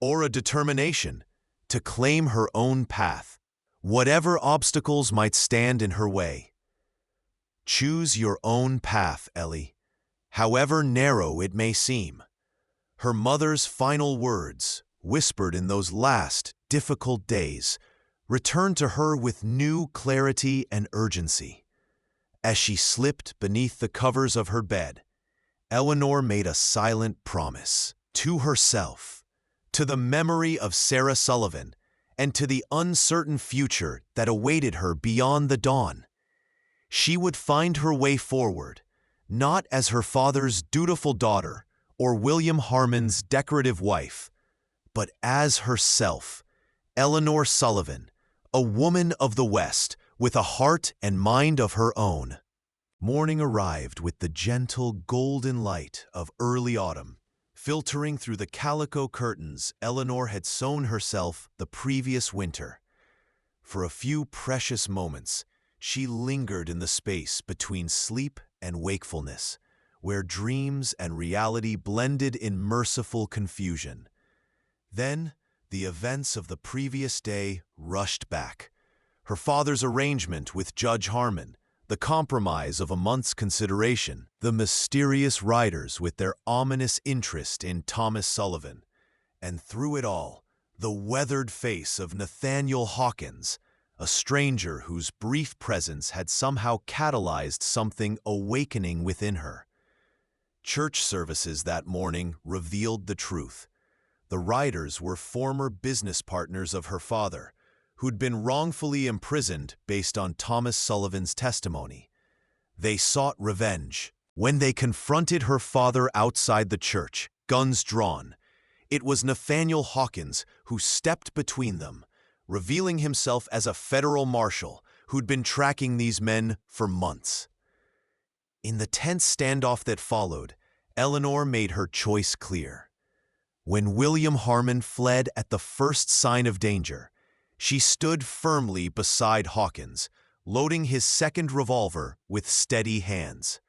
or a determination to claim her own path, whatever obstacles might stand in her way. Choose your own path, Ellie, however narrow it may seem. Her mother's final words, whispered in those last difficult days, returned to her with new clarity and urgency. As she slipped beneath the covers of her bed, Eleanor made a silent promise to herself, to the memory of Sarah Sullivan, and to the uncertain future that awaited her beyond the dawn. She would find her way forward, not as her father's dutiful daughter or William Harmon's decorative wife, but as herself, Eleanor Sullivan, a woman of the West with a heart and mind of her own. Morning arrived with the gentle golden light of early autumn, filtering through the calico curtains Eleanor had sewn herself the previous winter. For a few precious moments, she lingered in the space between sleep and wakefulness, where dreams and reality blended in merciful confusion. Then, the events of the previous day rushed back. Her father's arrangement with Judge Harmon, the compromise of a month's consideration, the mysterious riders with their ominous interest in Thomas Sullivan, and through it all, the weathered face of Nathaniel Hawkins, a stranger whose brief presence had somehow catalyzed something awakening within her. Church services that morning revealed the truth. The riders were former business partners of her father, who'd been wrongfully imprisoned based on Thomas Sullivan's testimony. They sought revenge. When they confronted her father outside the church, guns drawn, it was Nathaniel Hawkins who stepped between them, revealing himself as a federal marshal who'd been tracking these men for months. In the tense standoff that followed, Eleanor made her choice clear. When William Harmon fled at the first sign of danger, she stood firmly beside Hawkins, loading his second revolver with steady hands.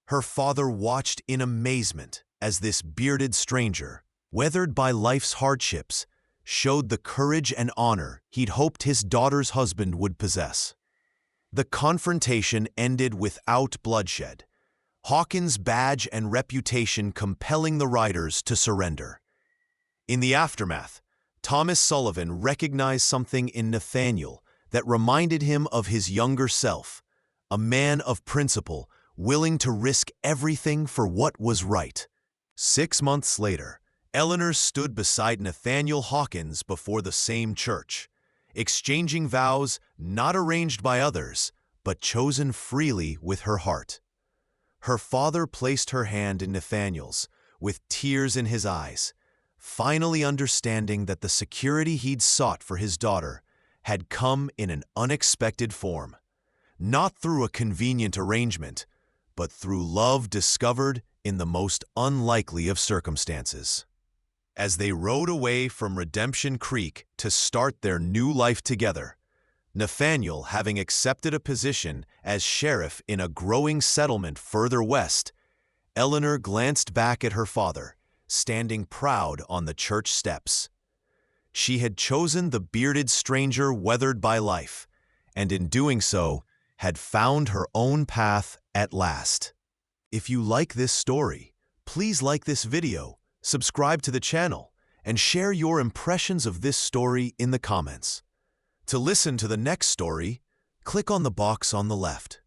Her father watched in amazement as this bearded stranger, weathered by life's hardships, showed the courage and honor he'd hoped his daughter's husband would possess. The confrontation ended without bloodshed, Hawkins' badge and reputation compelling the riders to surrender. In the aftermath, Thomas Sullivan recognized something in Nathaniel that reminded him of his younger self, a man of principle, willing to risk everything for what was right. 6 months later, Eleanor stood beside Nathaniel Hawkins before the same church, exchanging vows not arranged by others, but chosen freely with her heart. Her father placed her hand in Nathaniel's, with tears in his eyes, finally understanding that the security he'd sought for his daughter had come in an unexpected form, not through a convenient arrangement, but through love discovered in the most unlikely of circumstances. As they rode away from Redemption Creek to start their new life together, Nathaniel having accepted a position as sheriff in a growing settlement further west, Eleanor glanced back at her father, standing proud on the church steps. She had chosen the bearded stranger weathered by life, and in doing so, had found her own path at last. If you like this story, please like this video, subscribe to the channel, and share your impressions of this story in the comments. To listen to the next story, click on the box on the left.